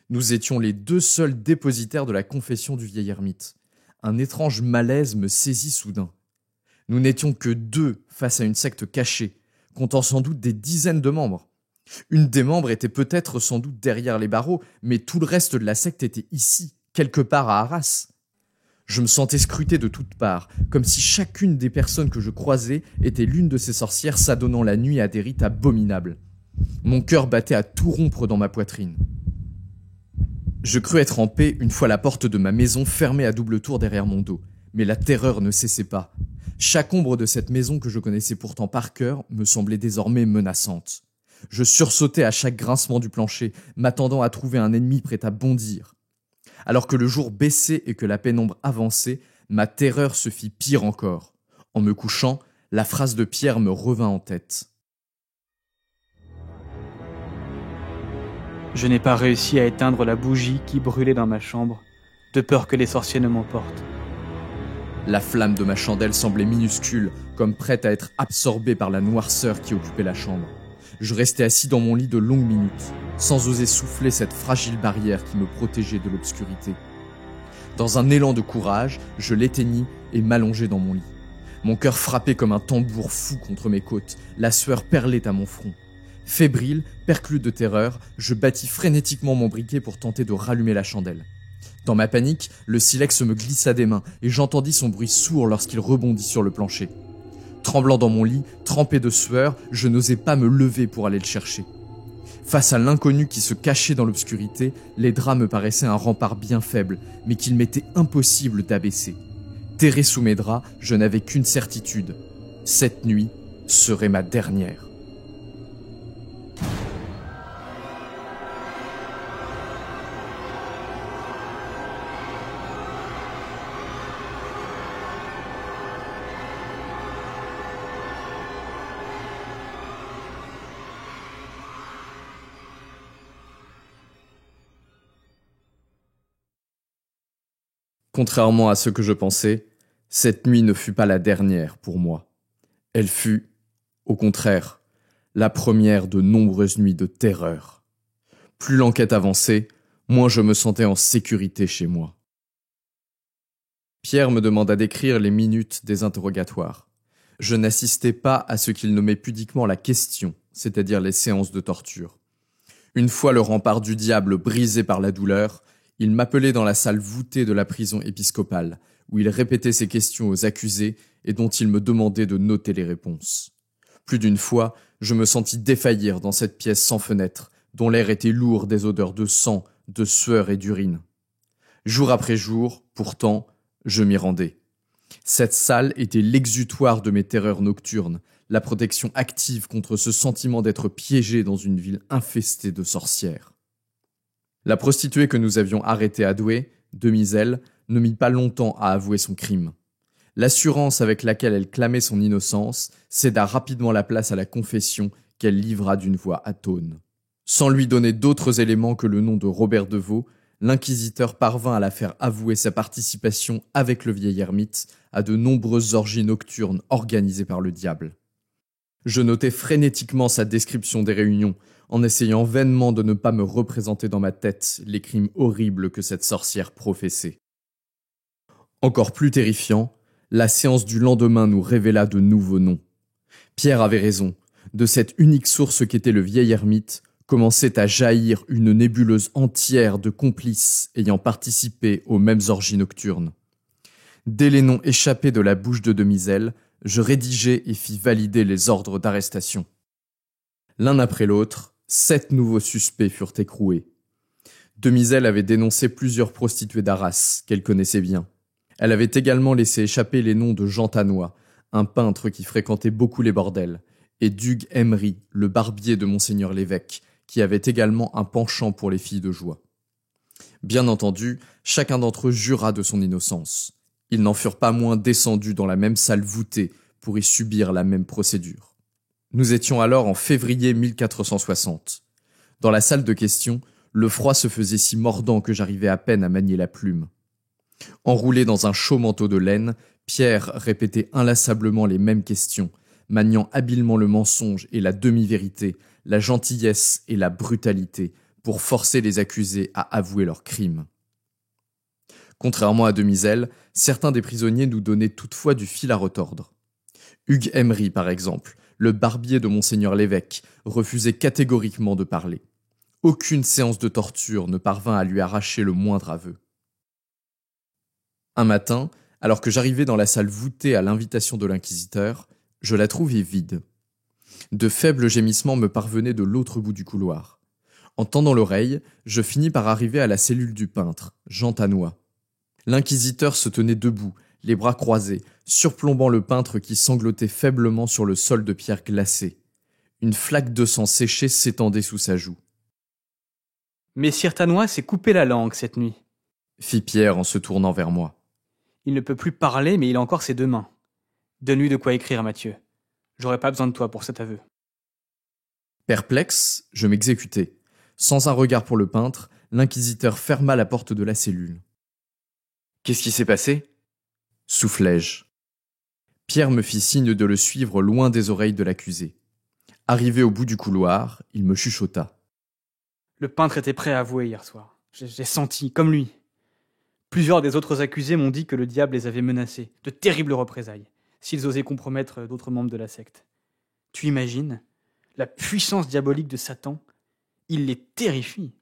Nous étions les deux seuls dépositaires de la confession du vieil ermite. Un étrange malaise me saisit soudain. Nous n'étions que deux face à une secte cachée, comptant sans doute des dizaines de membres. Une des membres était peut-être sans doute derrière les barreaux, mais tout le reste de la secte était ici, quelque part à Arras. Je me sentais scruté de toutes parts, comme si chacune des personnes que je croisais était l'une de ces sorcières s'adonnant la nuit à des rites abominables. Mon cœur battait à tout rompre dans ma poitrine. Je crus être en paix une fois la porte de ma maison fermée à double tour derrière mon dos, mais la terreur ne cessait pas. Chaque ombre de cette maison que je connaissais pourtant par cœur me semblait désormais menaçante. Je sursautais à chaque grincement du plancher, m'attendant à trouver un ennemi prêt à bondir. Alors que le jour baissait et que la pénombre avançait, ma terreur se fit pire encore. En me couchant, la phrase de Pierre me revint en tête. Je n'ai pas réussi à éteindre la bougie qui brûlait dans ma chambre, de peur que les sorciers ne m'emportent. La flamme de ma chandelle semblait minuscule, comme prête à être absorbée par la noirceur qui occupait la chambre. Je restais assis dans mon lit de longues minutes, sans oser souffler cette fragile barrière qui me protégeait de l'obscurité. Dans un élan de courage, je l'éteignis et m'allongeai dans mon lit. Mon cœur frappait comme un tambour fou contre mes côtes, la sueur perlait à mon front. Fébrile, perclus de terreur, je battis frénétiquement mon briquet pour tenter de rallumer la chandelle. Dans ma panique, le silex me glissa des mains et j'entendis son bruit sourd lorsqu'il rebondit sur le plancher. Tremblant dans mon lit, trempé de sueur, je n'osais pas me lever pour aller le chercher. Face à l'inconnu qui se cachait dans l'obscurité, les draps me paraissaient un rempart bien faible, mais qu'il m'était impossible d'abaisser. Terré sous mes draps, je n'avais qu'une certitude. Cette nuit serait ma dernière. Contrairement à ce que je pensais, cette nuit ne fut pas la dernière pour moi. Elle fut, au contraire, la première de nombreuses nuits de terreur. Plus l'enquête avançait, moins je me sentais en sécurité chez moi. Pierre me demanda d'écrire les minutes des interrogatoires. Je n'assistais pas à ce qu'il nommait pudiquement la question, c'est-à-dire les séances de torture. Une fois le rempart du diable brisé par la douleur, il m'appelait dans la salle voûtée de la prison épiscopale, où il répétait ses questions aux accusés et dont il me demandait de noter les réponses. Plus d'une fois, je me sentis défaillir dans cette pièce sans fenêtre, dont l'air était lourd des odeurs de sang, de sueur et d'urine. Jour après jour, pourtant, je m'y rendais. Cette salle était l'exutoire de mes terreurs nocturnes, la protection active contre ce sentiment d'être piégé dans une ville infestée de sorcières. La prostituée que nous avions arrêtée à Douai, Demiselle, ne mit pas longtemps à avouer son crime. L'assurance avec laquelle elle clamait son innocence céda rapidement la place à la confession qu'elle livra d'une voix atone. Sans lui donner d'autres éléments que le nom de Robert Deveau, l'inquisiteur parvint à la faire avouer sa participation avec le vieil ermite à de nombreuses orgies nocturnes organisées par le diable. Je notais frénétiquement sa description des réunions, en essayant vainement de ne pas me représenter dans ma tête les crimes horribles que cette sorcière professait. Encore plus terrifiant, la séance du lendemain nous révéla de nouveaux noms. Pierre avait raison, de cette unique source qu'était le vieil ermite, commençait à jaillir une nébuleuse entière de complices ayant participé aux mêmes orgies nocturnes. Dès les noms échappés de la bouche de Demiselle, je rédigeai et fis valider les ordres d'arrestation. L'un après l'autre, 7 nouveaux suspects furent écroués. Demiselle avait dénoncé plusieurs prostituées d'Arras, qu'elle connaissait bien. Elle avait également laissé échapper les noms de Jean Tanois, un peintre qui fréquentait beaucoup les bordels, et d'Hugues Emery, le barbier de Monseigneur l'évêque, qui avait également un penchant pour les filles de joie. Bien entendu, chacun d'entre eux jura de son innocence. Ils n'en furent pas moins descendus dans la même salle voûtée pour y subir la même procédure. Nous étions alors en février 1460. Dans la salle de questions, Le froid se faisait si mordant que j'arrivais à peine à manier la plume. Enroulé dans un chaud manteau de laine, Pierre répétait inlassablement les mêmes questions, maniant habilement le mensonge et la demi-vérité, la gentillesse et la brutalité, pour forcer les accusés à avouer leurs crimes. Contrairement à Demiselle, certains des prisonniers nous donnaient toutefois du fil à retordre. Hugues Emery, par exemple, le barbier de Monseigneur l'évêque, refusait catégoriquement de parler. Aucune séance de torture ne parvint à lui arracher le moindre aveu. Un matin, alors que j'arrivais dans la salle voûtée à l'invitation de l'inquisiteur, je la trouvais vide. De faibles gémissements me parvenaient de l'autre bout du couloir. En tendant l'oreille, je finis par arriver à la cellule du peintre, Jean Tannois. L'inquisiteur se tenait debout, les bras croisés, surplombant le peintre qui sanglotait faiblement sur le sol de pierre glacée. Une flaque de sang séché s'étendait sous sa joue. « Messire Tannois s'est coupé la langue cette nuit. » fit Pierre en se tournant vers moi. « Il ne peut plus parler, mais il a encore ses 2 mains. Donne-lui de quoi écrire, Mathieu. J'aurais pas besoin de toi pour cet aveu. » Perplexe, je m'exécutai. Sans un regard pour le peintre, l'inquisiteur ferma la porte de la cellule. « Qu'est-ce qui s'est passé ?» soufflai-je. Pierre me fit signe de le suivre loin des oreilles de l'accusé. Arrivé au bout du couloir, il me chuchota. « Le peintre était prêt à avouer hier soir. J'ai senti, comme lui. Plusieurs des autres accusés m'ont dit que le diable les avait menacés, de terribles représailles, s'ils osaient compromettre d'autres membres de la secte. Tu imagines la puissance diabolique de Satan? Il les terrifie.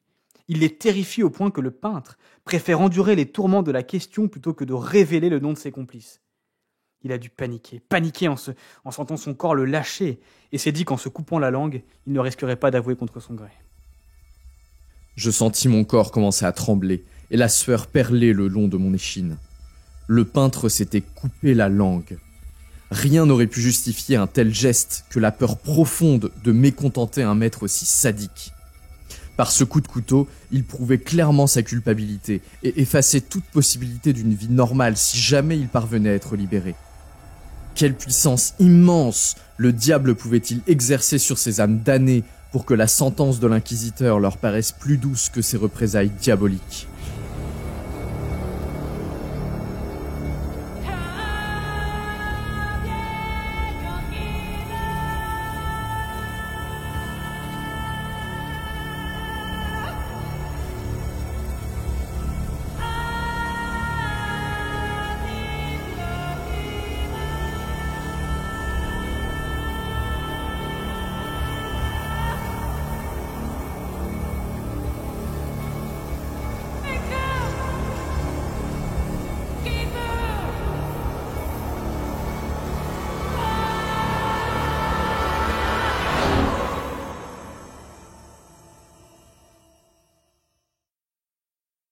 Il les terrifie au point que le peintre préfère endurer les tourments de la question plutôt que de révéler le nom de ses complices. Il a dû paniquer en sentant son corps le lâcher, et s'est dit qu'en se coupant la langue, il ne risquerait pas d'avouer contre son gré. Je sentis mon corps commencer à trembler, et la sueur perler le long de mon échine. Le peintre s'était coupé la langue. Rien n'aurait pu justifier un tel geste que la peur profonde de mécontenter un maître aussi sadique. Par ce coup de couteau, il prouvait clairement sa culpabilité et effaçait toute possibilité d'une vie normale si jamais il parvenait à être libéré. Quelle puissance immense le diable pouvait-il exercer sur ces âmes damnées pour que la sentence de l'inquisiteur leur paraisse plus douce que ses représailles diaboliques.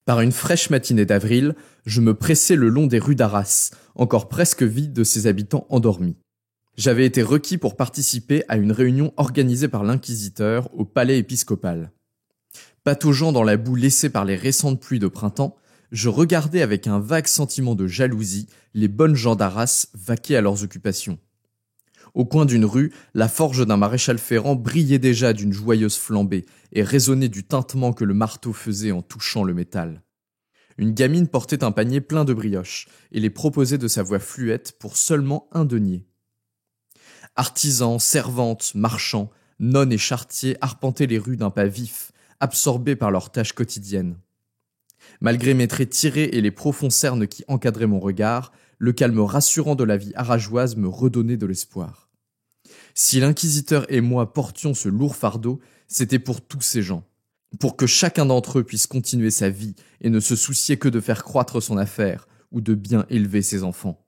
Par une fraîche matinée d'avril, je me pressais le long des rues d'Arras, encore presque vides de ses habitants endormis. J'avais été requis pour participer à une réunion organisée par l'inquisiteur au palais épiscopal. Pataugeant dans la boue laissée par les récentes pluies de printemps, je regardais avec un vague sentiment de jalousie les bonnes gens d'Arras vaquer à leurs occupations. Au coin d'une rue, la forge d'un maréchal ferrant brillait déjà d'une joyeuse flambée et résonnait du tintement que le marteau faisait en touchant le métal. Une gamine portait un panier plein de brioches et les proposait de sa voix fluette pour seulement 1 denier. Artisans, servantes, marchands, nonnes et charretiers arpentaient les rues d'un pas vif, absorbés par leurs tâches quotidiennes. Malgré mes traits tirés et les profonds cernes qui encadraient mon regard, le calme rassurant de la vie arageoise me redonnait de l'espoir. Si l'inquisiteur et moi portions ce lourd fardeau, c'était pour tous ces gens, pour que chacun d'entre eux puisse continuer sa vie et ne se soucier que de faire croître son affaire ou de bien élever ses enfants.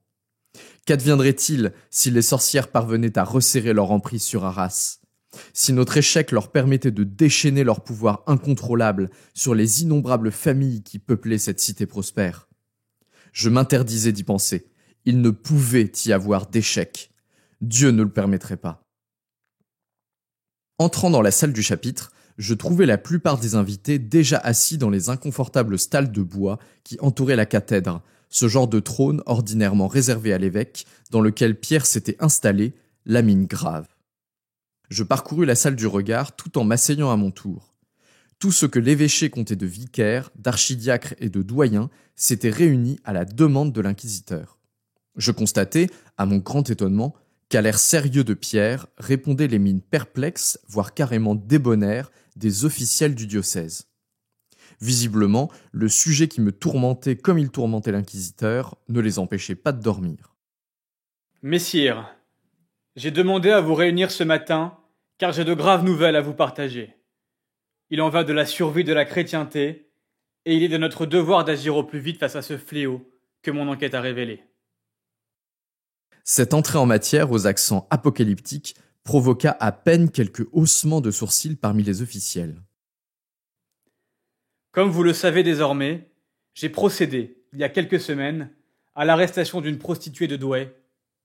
Qu'adviendrait-il si les sorcières parvenaient à resserrer leur emprise sur Arras? Si notre échec leur permettait de déchaîner leur pouvoir incontrôlable sur les innombrables familles qui peuplaient cette cité prospère? Je m'interdisais d'y penser. Il ne pouvait y avoir d'échec. Dieu ne le permettrait pas. Entrant dans la salle du chapitre, je trouvais la plupart des invités déjà assis dans les inconfortables stalles de bois qui entouraient la cathèdre, ce genre de trône ordinairement réservé à l'évêque, dans lequel Pierre s'était installé, la mine grave. Je parcourus la salle du regard tout en m'asseyant à mon tour. Tout ce que l'évêché comptait de vicaires, d'archidiacres et de doyens s'était réuni à la demande de l'inquisiteur. Je constatai, à mon grand étonnement, qu'à l'air sérieux de Pierre répondaient les mines perplexes, voire carrément débonnaires, des officiels du diocèse. Visiblement, le sujet qui me tourmentait comme il tourmentait l'inquisiteur ne les empêchait pas de dormir. Messire, j'ai demandé à vous réunir ce matin, car j'ai de graves nouvelles à vous partager. Il en va de la survie de la chrétienté, et il est de notre devoir d'agir au plus vite face à ce fléau que mon enquête a révélé. Cette entrée en matière aux accents apocalyptiques provoqua à peine quelques haussements de sourcils parmi les officiels. Comme vous le savez désormais, j'ai procédé, il y a quelques semaines, à l'arrestation d'une prostituée de Douai,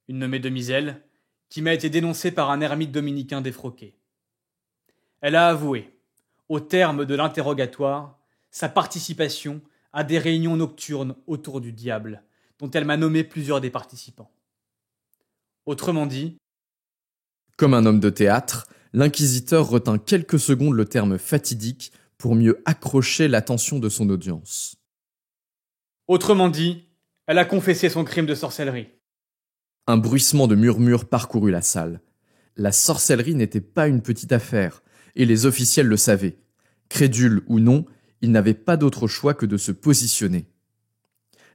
une nommée Demiselle, qui m'a été dénoncée par un ermite dominicain défroqué. Elle a avoué, au terme de l'interrogatoire, sa participation à des réunions nocturnes autour du diable, dont elle m'a nommé plusieurs des participants. Autrement dit, Comme un homme de théâtre, l'inquisiteur retint quelques secondes le terme fatidique pour mieux accrocher l'attention de son audience. Elle a confessé son crime de sorcellerie. Un bruissement de murmures parcourut la salle. La sorcellerie n'était pas une petite affaire, et les officiels le savaient. Crédules ou non, ils n'avaient pas d'autre choix que de se positionner.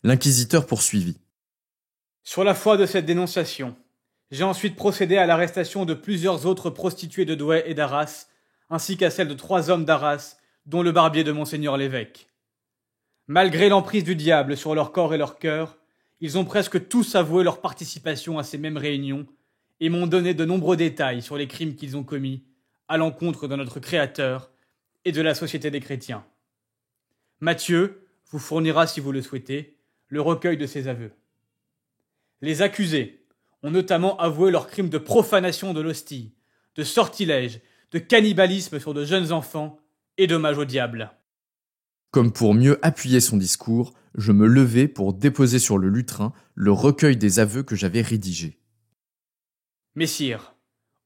L'inquisiteur poursuivit. Sur la foi de cette dénonciation, j'ai ensuite procédé à l'arrestation de plusieurs autres prostituées de Douai et d'Arras, ainsi qu'à celle de 3 hommes d'Arras, dont le barbier de Monseigneur l'évêque. Malgré l'emprise du diable sur leur corps et leur cœur, ils ont presque tous avoué leur participation à ces mêmes réunions et m'ont donné de nombreux détails sur les crimes qu'ils ont commis à l'encontre de notre Créateur et de la Société des chrétiens. Matthieu vous fournira, si vous le souhaitez, le recueil de ces aveux. Les accusés ont notamment avoué leurs crimes de profanation de l'hostie, de sortilège, de cannibalisme sur de jeunes enfants et d'hommage au diable. Comme pour mieux appuyer son discours, je me levai pour déposer sur le lutrin le recueil des aveux que j'avais rédigé. Messire,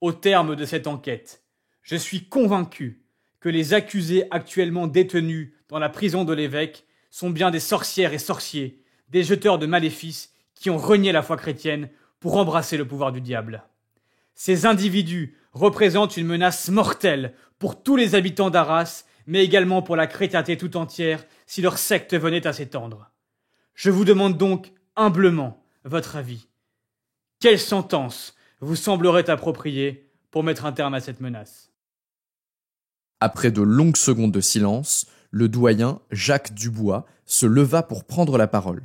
au terme de cette enquête, je suis convaincu que les accusés actuellement détenus dans la prison de l'évêque sont bien des sorcières et sorciers, des jeteurs de maléfices qui ont renié la foi chrétienne pour embrasser le pouvoir du diable. Ces individus représentent une menace mortelle pour tous les habitants d'Arras, mais également pour la chrétienté tout entière si leur secte venait à s'étendre. Je vous demande donc humblement votre avis. Quelle sentence vous semblerait appropriée pour mettre un terme à cette menace ? Après de longues secondes de silence, le doyen Jacques Dubois se leva pour prendre la parole.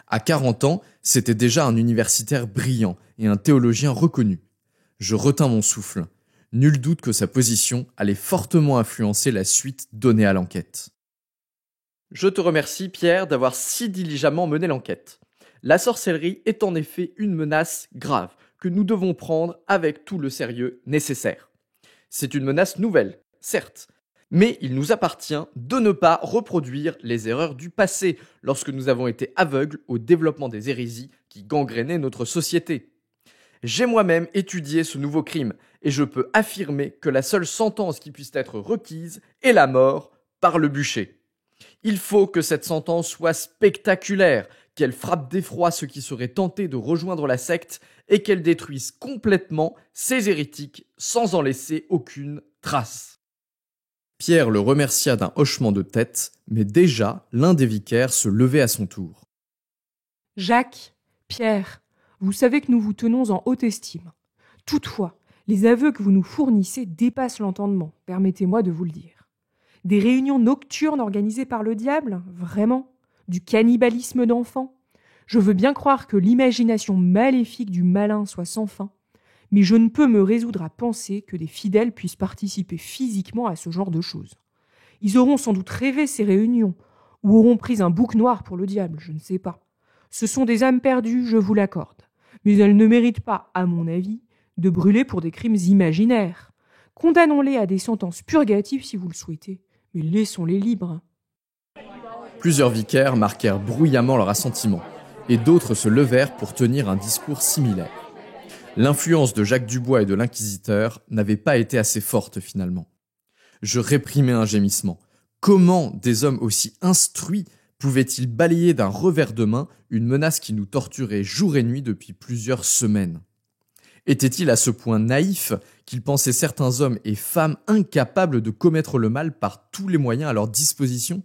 À 40 ans, c'était déjà un universitaire brillant et un théologien reconnu. Je retins mon souffle. Nul doute que sa position allait fortement influencer la suite donnée à l'enquête. Je te remercie, Pierre, d'avoir si diligemment mené l'enquête. La sorcellerie est en effet une menace grave que nous devons prendre avec tout le sérieux nécessaire. C'est une menace nouvelle, certes, mais il nous appartient de ne pas reproduire les erreurs du passé lorsque nous avons été aveugles au développement des hérésies qui gangrénaient notre société. J'ai moi-même étudié ce nouveau crime et je peux affirmer que la seule sentence qui puisse être requise est la mort par le bûcher. Il faut que cette sentence soit spectaculaire, qu'elle frappe d'effroi ceux qui seraient tentés de rejoindre la secte et qu'elle détruise complètement ces hérétiques sans en laisser aucune trace. Pierre le remercia d'un hochement de tête, mais déjà l'un des vicaires se levait à son tour. Jacques, Pierre, vous savez que nous vous tenons en haute estime. Toutefois, les aveux que vous nous fournissez dépassent l'entendement, permettez-moi de vous le dire. Des réunions nocturnes organisées par le diable, vraiment ? Du cannibalisme d'enfants ? Je veux bien croire que l'imagination maléfique du malin soit sans fin, mais je ne peux me résoudre à penser que des fidèles puissent participer physiquement à ce genre de choses. Ils auront sans doute rêvé ces réunions, ou auront pris un bouc noir pour le diable, je ne sais pas. Ce sont des âmes perdues, je vous l'accorde, mais elles ne méritent pas, à mon avis, de brûler pour des crimes imaginaires. Condamnons-les à des sentences purgatives si vous le souhaitez, mais laissons-les libres. Plusieurs vicaires marquèrent bruyamment leur assentiment, et d'autres se levèrent pour tenir un discours similaire. L'influence de Jacques Dubois et de l'inquisiteur n'avait pas été assez forte finalement. Je réprimai un gémissement. Comment des hommes aussi instruits pouvaient-ils balayer d'un revers de main une menace qui nous torturait jour et nuit depuis plusieurs semaines? Était-il à ce point naïf qu'il pensait certains hommes et femmes incapables de commettre le mal par tous les moyens à leur disposition?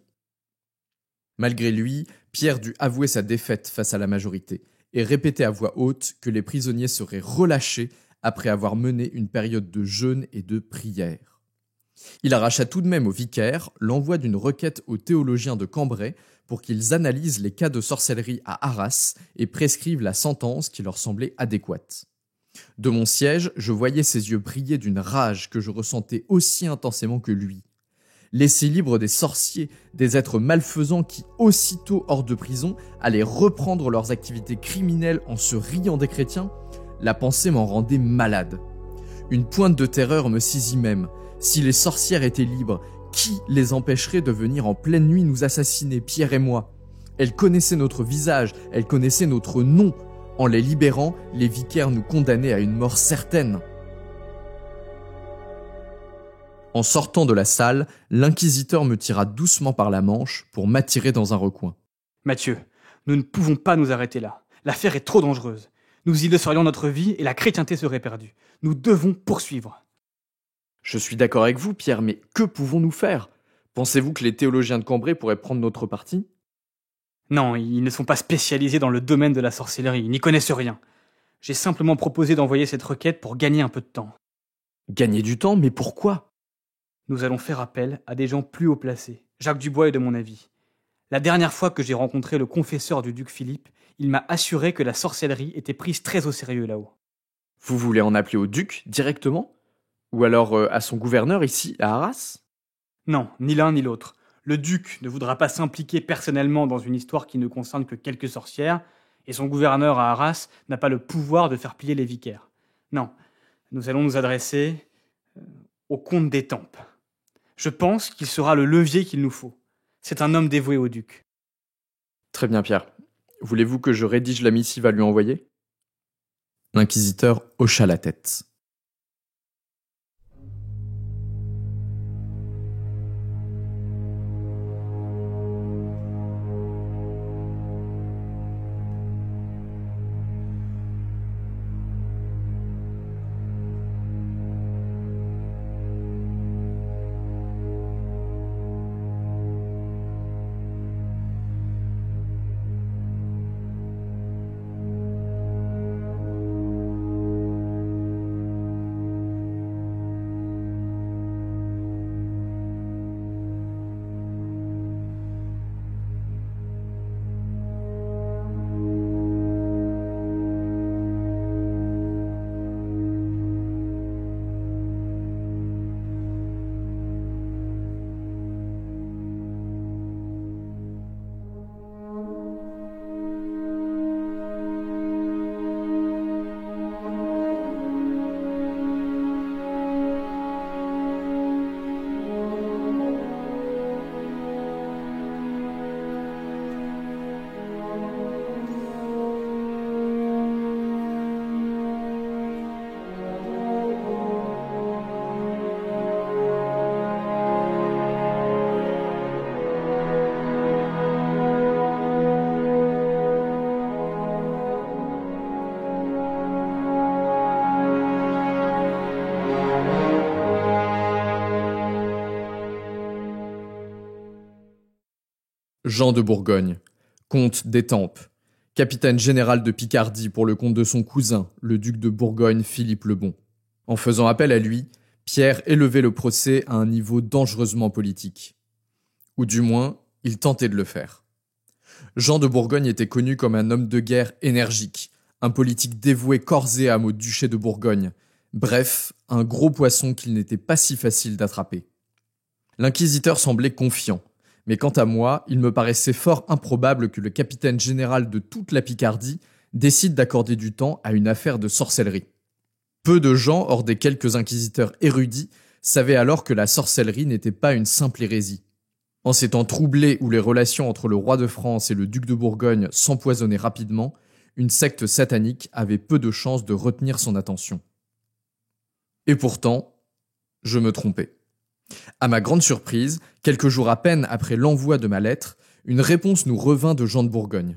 Malgré lui, Pierre dut avouer sa défaite face à la majorité et répéter à voix haute que les prisonniers seraient relâchés après avoir mené une période de jeûne et de prière. Il arracha tout de même au vicaire l'envoi d'une requête aux théologiens de Cambrai pour qu'ils analysent les cas de sorcellerie à Arras et prescrivent la sentence qui leur semblait adéquate. De mon siège, je voyais ses yeux briller d'une rage que je ressentais aussi intensément que lui. Laisser libre des sorciers, des êtres malfaisants qui, aussitôt hors de prison, allaient reprendre leurs activités criminelles en se riant des chrétiens, la pensée m'en rendait malade. Une pointe de terreur me saisit même. Si les sorcières étaient libres, qui les empêcherait de venir en pleine nuit nous assassiner, Pierre et moi? Elles connaissaient notre visage, elles connaissaient notre nom. En les libérant, les vicaires nous condamnaient à une mort certaine. En sortant de la salle, l'inquisiteur me tira doucement par la manche pour m'attirer dans un recoin. « Mathieu, nous ne pouvons pas nous arrêter là. L'affaire est trop dangereuse. Nous y laisserions notre vie et la chrétienté serait perdue. Nous devons poursuivre. » Je suis d'accord avec vous, Pierre, mais que pouvons-nous faire? Pensez-vous que les théologiens de Cambrai pourraient prendre notre parti? Non, ils ne sont pas spécialisés dans le domaine de la sorcellerie, ils n'y connaissent rien. J'ai simplement proposé d'envoyer cette requête pour gagner un peu de temps. Gagner du temps, mais pourquoi? Nous allons faire appel à des gens plus haut placés. Jacques Dubois est de mon avis. La dernière fois que j'ai rencontré le confesseur du duc Philippe, il m'a assuré que la sorcellerie était prise très au sérieux là-haut. Vous voulez en appeler au duc directement? Ou alors à son gouverneur ici, à Arras? Non, ni l'un ni l'autre. Le duc ne voudra pas s'impliquer personnellement dans une histoire qui ne concerne que quelques sorcières, et son gouverneur à Arras n'a pas le pouvoir de faire plier les vicaires. Non, nous allons nous adresser au comte d'Étampes. Je pense qu'il sera le levier qu'il nous faut. C'est un homme dévoué au duc. Très bien, Pierre. Voulez-vous que je rédige la missive à lui envoyer? L'inquisiteur hocha la tête. Jean de Bourgogne, comte d'Étampes, capitaine général de Picardie pour le compte de son cousin, le duc de Bourgogne Philippe le Bon. En faisant appel à lui, Pierre élevait le procès à un niveau dangereusement politique. Ou du moins, il tentait de le faire. Jean de Bourgogne était connu comme un homme de guerre énergique, un politique dévoué corps et âme au duché de Bourgogne, bref, un gros poisson qu'il n'était pas si facile d'attraper. L'inquisiteur semblait confiant, mais quant à moi, il me paraissait fort improbable que le capitaine général de toute la Picardie décide d'accorder du temps à une affaire de sorcellerie. Peu de gens, hors des quelques inquisiteurs érudits, savaient alors que la sorcellerie n'était pas une simple hérésie. En ces temps troublés où les relations entre le roi de France et le duc de Bourgogne s'empoisonnaient rapidement, une secte satanique avait peu de chances de retenir son attention. Et pourtant, je me trompais. À ma grande surprise, quelques jours à peine après l'envoi de ma lettre, une réponse nous revint de Jean de Bourgogne.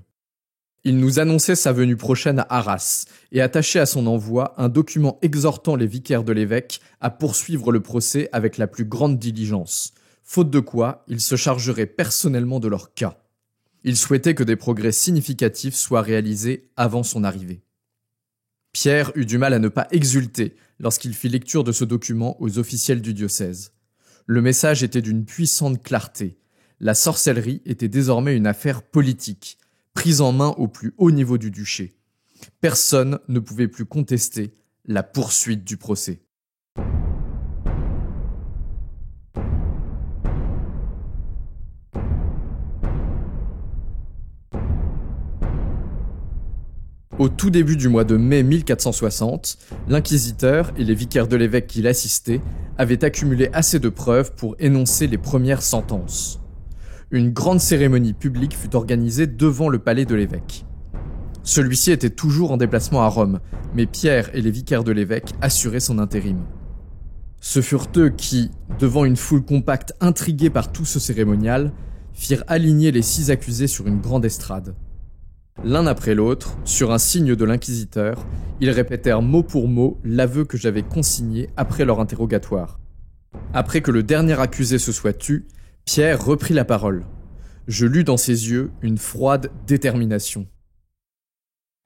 Il nous annonçait sa venue prochaine à Arras et attachait à son envoi un document exhortant les vicaires de l'évêque à poursuivre le procès avec la plus grande diligence, faute de quoi il se chargerait personnellement de leur cas. Il souhaitait que des progrès significatifs soient réalisés avant son arrivée. Pierre eut du mal à ne pas exulter lorsqu'il fit lecture de ce document aux officiels du diocèse. Le message était d'une puissante clarté. La sorcellerie était désormais une affaire politique, prise en main au plus haut niveau du duché. Personne ne pouvait plus contester la poursuite du procès. Au tout début du mois de mai 1460, l'inquisiteur et les vicaires de l'évêque qui l'assistaient avaient accumulé assez de preuves pour énoncer les premières sentences. Une grande cérémonie publique fut organisée devant le palais de l'évêque. Celui-ci était toujours en déplacement à Rome, mais Pierre et les vicaires de l'évêque assuraient son intérim. Ce furent eux qui, devant une foule compacte intriguée par tout ce cérémonial, firent aligner les 6 accusés sur une grande estrade. L'un après l'autre, sur un signe de l'inquisiteur, ils répétèrent mot pour mot l'aveu que j'avais consigné après leur interrogatoire. Après que le dernier accusé se soit tu, Pierre reprit la parole. Je lus dans ses yeux une froide détermination.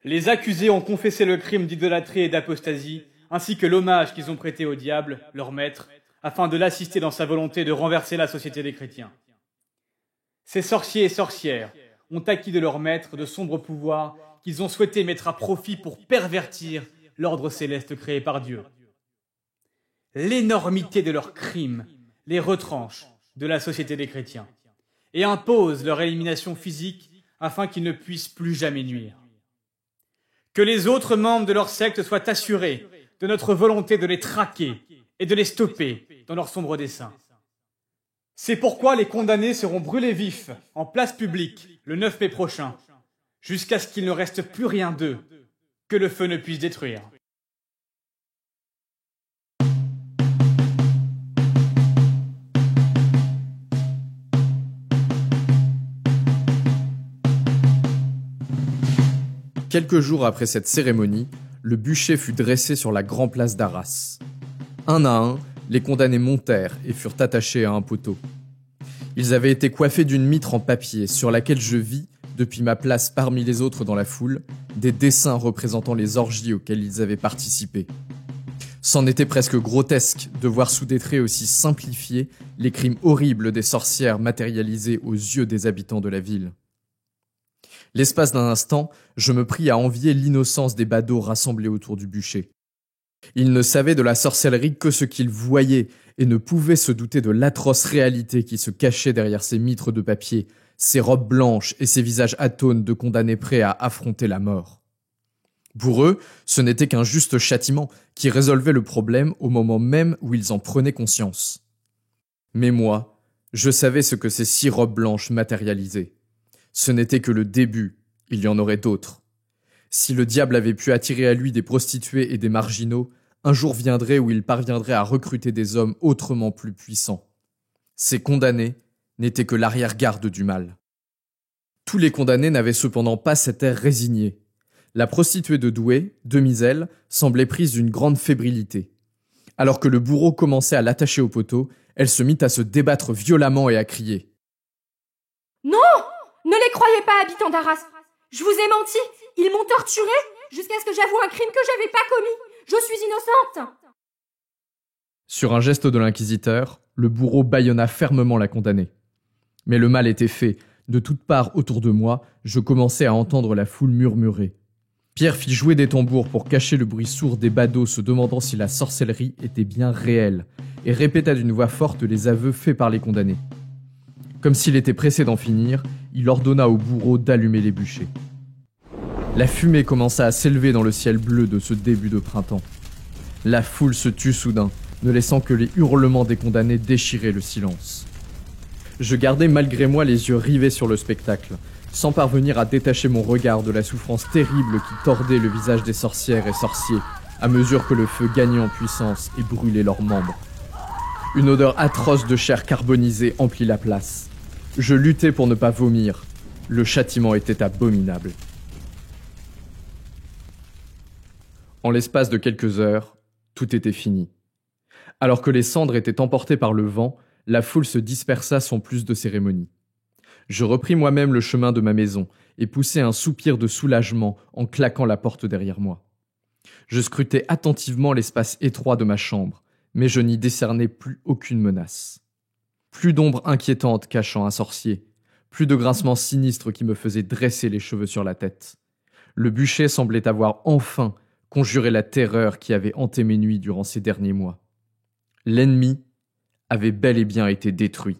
Les accusés ont confessé le crime d'idolâtrie et d'apostasie, ainsi que l'hommage qu'ils ont prêté au diable, leur maître, afin de l'assister dans sa volonté de renverser la société des chrétiens. Ces sorciers et sorcières ont acquis de leur maître de sombres pouvoirs qu'ils ont souhaité mettre à profit pour pervertir l'ordre céleste créé par Dieu. L'énormité de leurs crimes les retranche de la société des chrétiens et impose leur élimination physique afin qu'ils ne puissent plus jamais nuire. Que les autres membres de leur secte soient assurés de notre volonté de les traquer et de les stopper dans leurs sombres desseins. C'est pourquoi les condamnés seront brûlés vifs en place publique le 9 mai prochain, jusqu'à ce qu'il ne reste plus rien d'eux que le feu ne puisse détruire. Quelques jours après cette cérémonie, le bûcher fut dressé sur la grande place d'Arras. Un à un, les condamnés montèrent et furent attachés à un poteau. Ils avaient été coiffés d'une mitre en papier sur laquelle je vis, depuis ma place parmi les autres dans la foule, des dessins représentant les orgies auxquelles ils avaient participé. C'en était presque grotesque de voir sous des traits aussi simplifiés les crimes horribles des sorcières matérialisés aux yeux des habitants de la ville. L'espace d'un instant, je me pris à envier l'innocence des badauds rassemblés autour du bûcher. Ils ne savaient de la sorcellerie que ce qu'ils voyaient et ne pouvaient se douter de l'atroce réalité qui se cachait derrière ces mitres de papier, ces robes blanches et ces visages atones de condamnés prêts à affronter la mort. Pour eux, ce n'était qu'un juste châtiment qui résolvait le problème au moment même où ils en prenaient conscience. Mais moi, je savais ce que ces 6 robes blanches matérialisaient. Ce n'était que le début, il y en aurait d'autres. Si le diable avait pu attirer à lui des prostituées et des marginaux, un jour viendrait où il parviendrait à recruter des hommes autrement plus puissants. Ces condamnés n'étaient que l'arrière-garde du mal. Tous les condamnés n'avaient cependant pas cet air résigné. La prostituée de Douai, Demiselle, semblait prise d'une grande fébrilité. Alors que le bourreau commençait à l'attacher au poteau, elle se mit à se débattre violemment et à crier. « Non ! Ne les croyez pas, habitants d'Arras. Je vous ai menti. Ils m'ont torturé jusqu'à ce que j'avoue un crime que j'avais pas commis. Je suis innocente !» Sur un geste de l'inquisiteur, le bourreau bâillonna fermement la condamnée. Mais le mal était fait. De toutes parts autour de moi, je commençais à entendre la foule murmurer. Pierre fit jouer des tambours pour cacher le bruit sourd des badauds se demandant si la sorcellerie était bien réelle, et répéta d'une voix forte les aveux faits par les condamnés. Comme s'il était pressé d'en finir, il ordonna au bourreau d'allumer les bûchers. La fumée commença à s'élever dans le ciel bleu de ce début de printemps. La foule se tut soudain, ne laissant que les hurlements des condamnés déchirer le silence. Je gardais malgré moi les yeux rivés sur le spectacle, sans parvenir à détacher mon regard de la souffrance terrible qui tordait le visage des sorcières et sorciers, à mesure que le feu gagnait en puissance et brûlait leurs membres. Une odeur atroce de chair carbonisée emplit la place. Je luttais pour ne pas vomir. Le châtiment était abominable. En l'espace de quelques heures, tout était fini. Alors que les cendres étaient emportées par le vent, la foule se dispersa sans plus de cérémonie. Je repris moi-même le chemin de ma maison et poussai un soupir de soulagement en claquant la porte derrière moi. Je scrutais attentivement l'espace étroit de ma chambre, mais je n'y décernais plus aucune menace. Plus d'ombre inquiétante cachant un sorcier, plus de grincements sinistres qui me faisaient dresser les cheveux sur la tête. Le bûcher semblait avoir enfin conjuré la terreur qui avait hanté mes nuits durant ces derniers mois. L'ennemi avait bel et bien été détruit.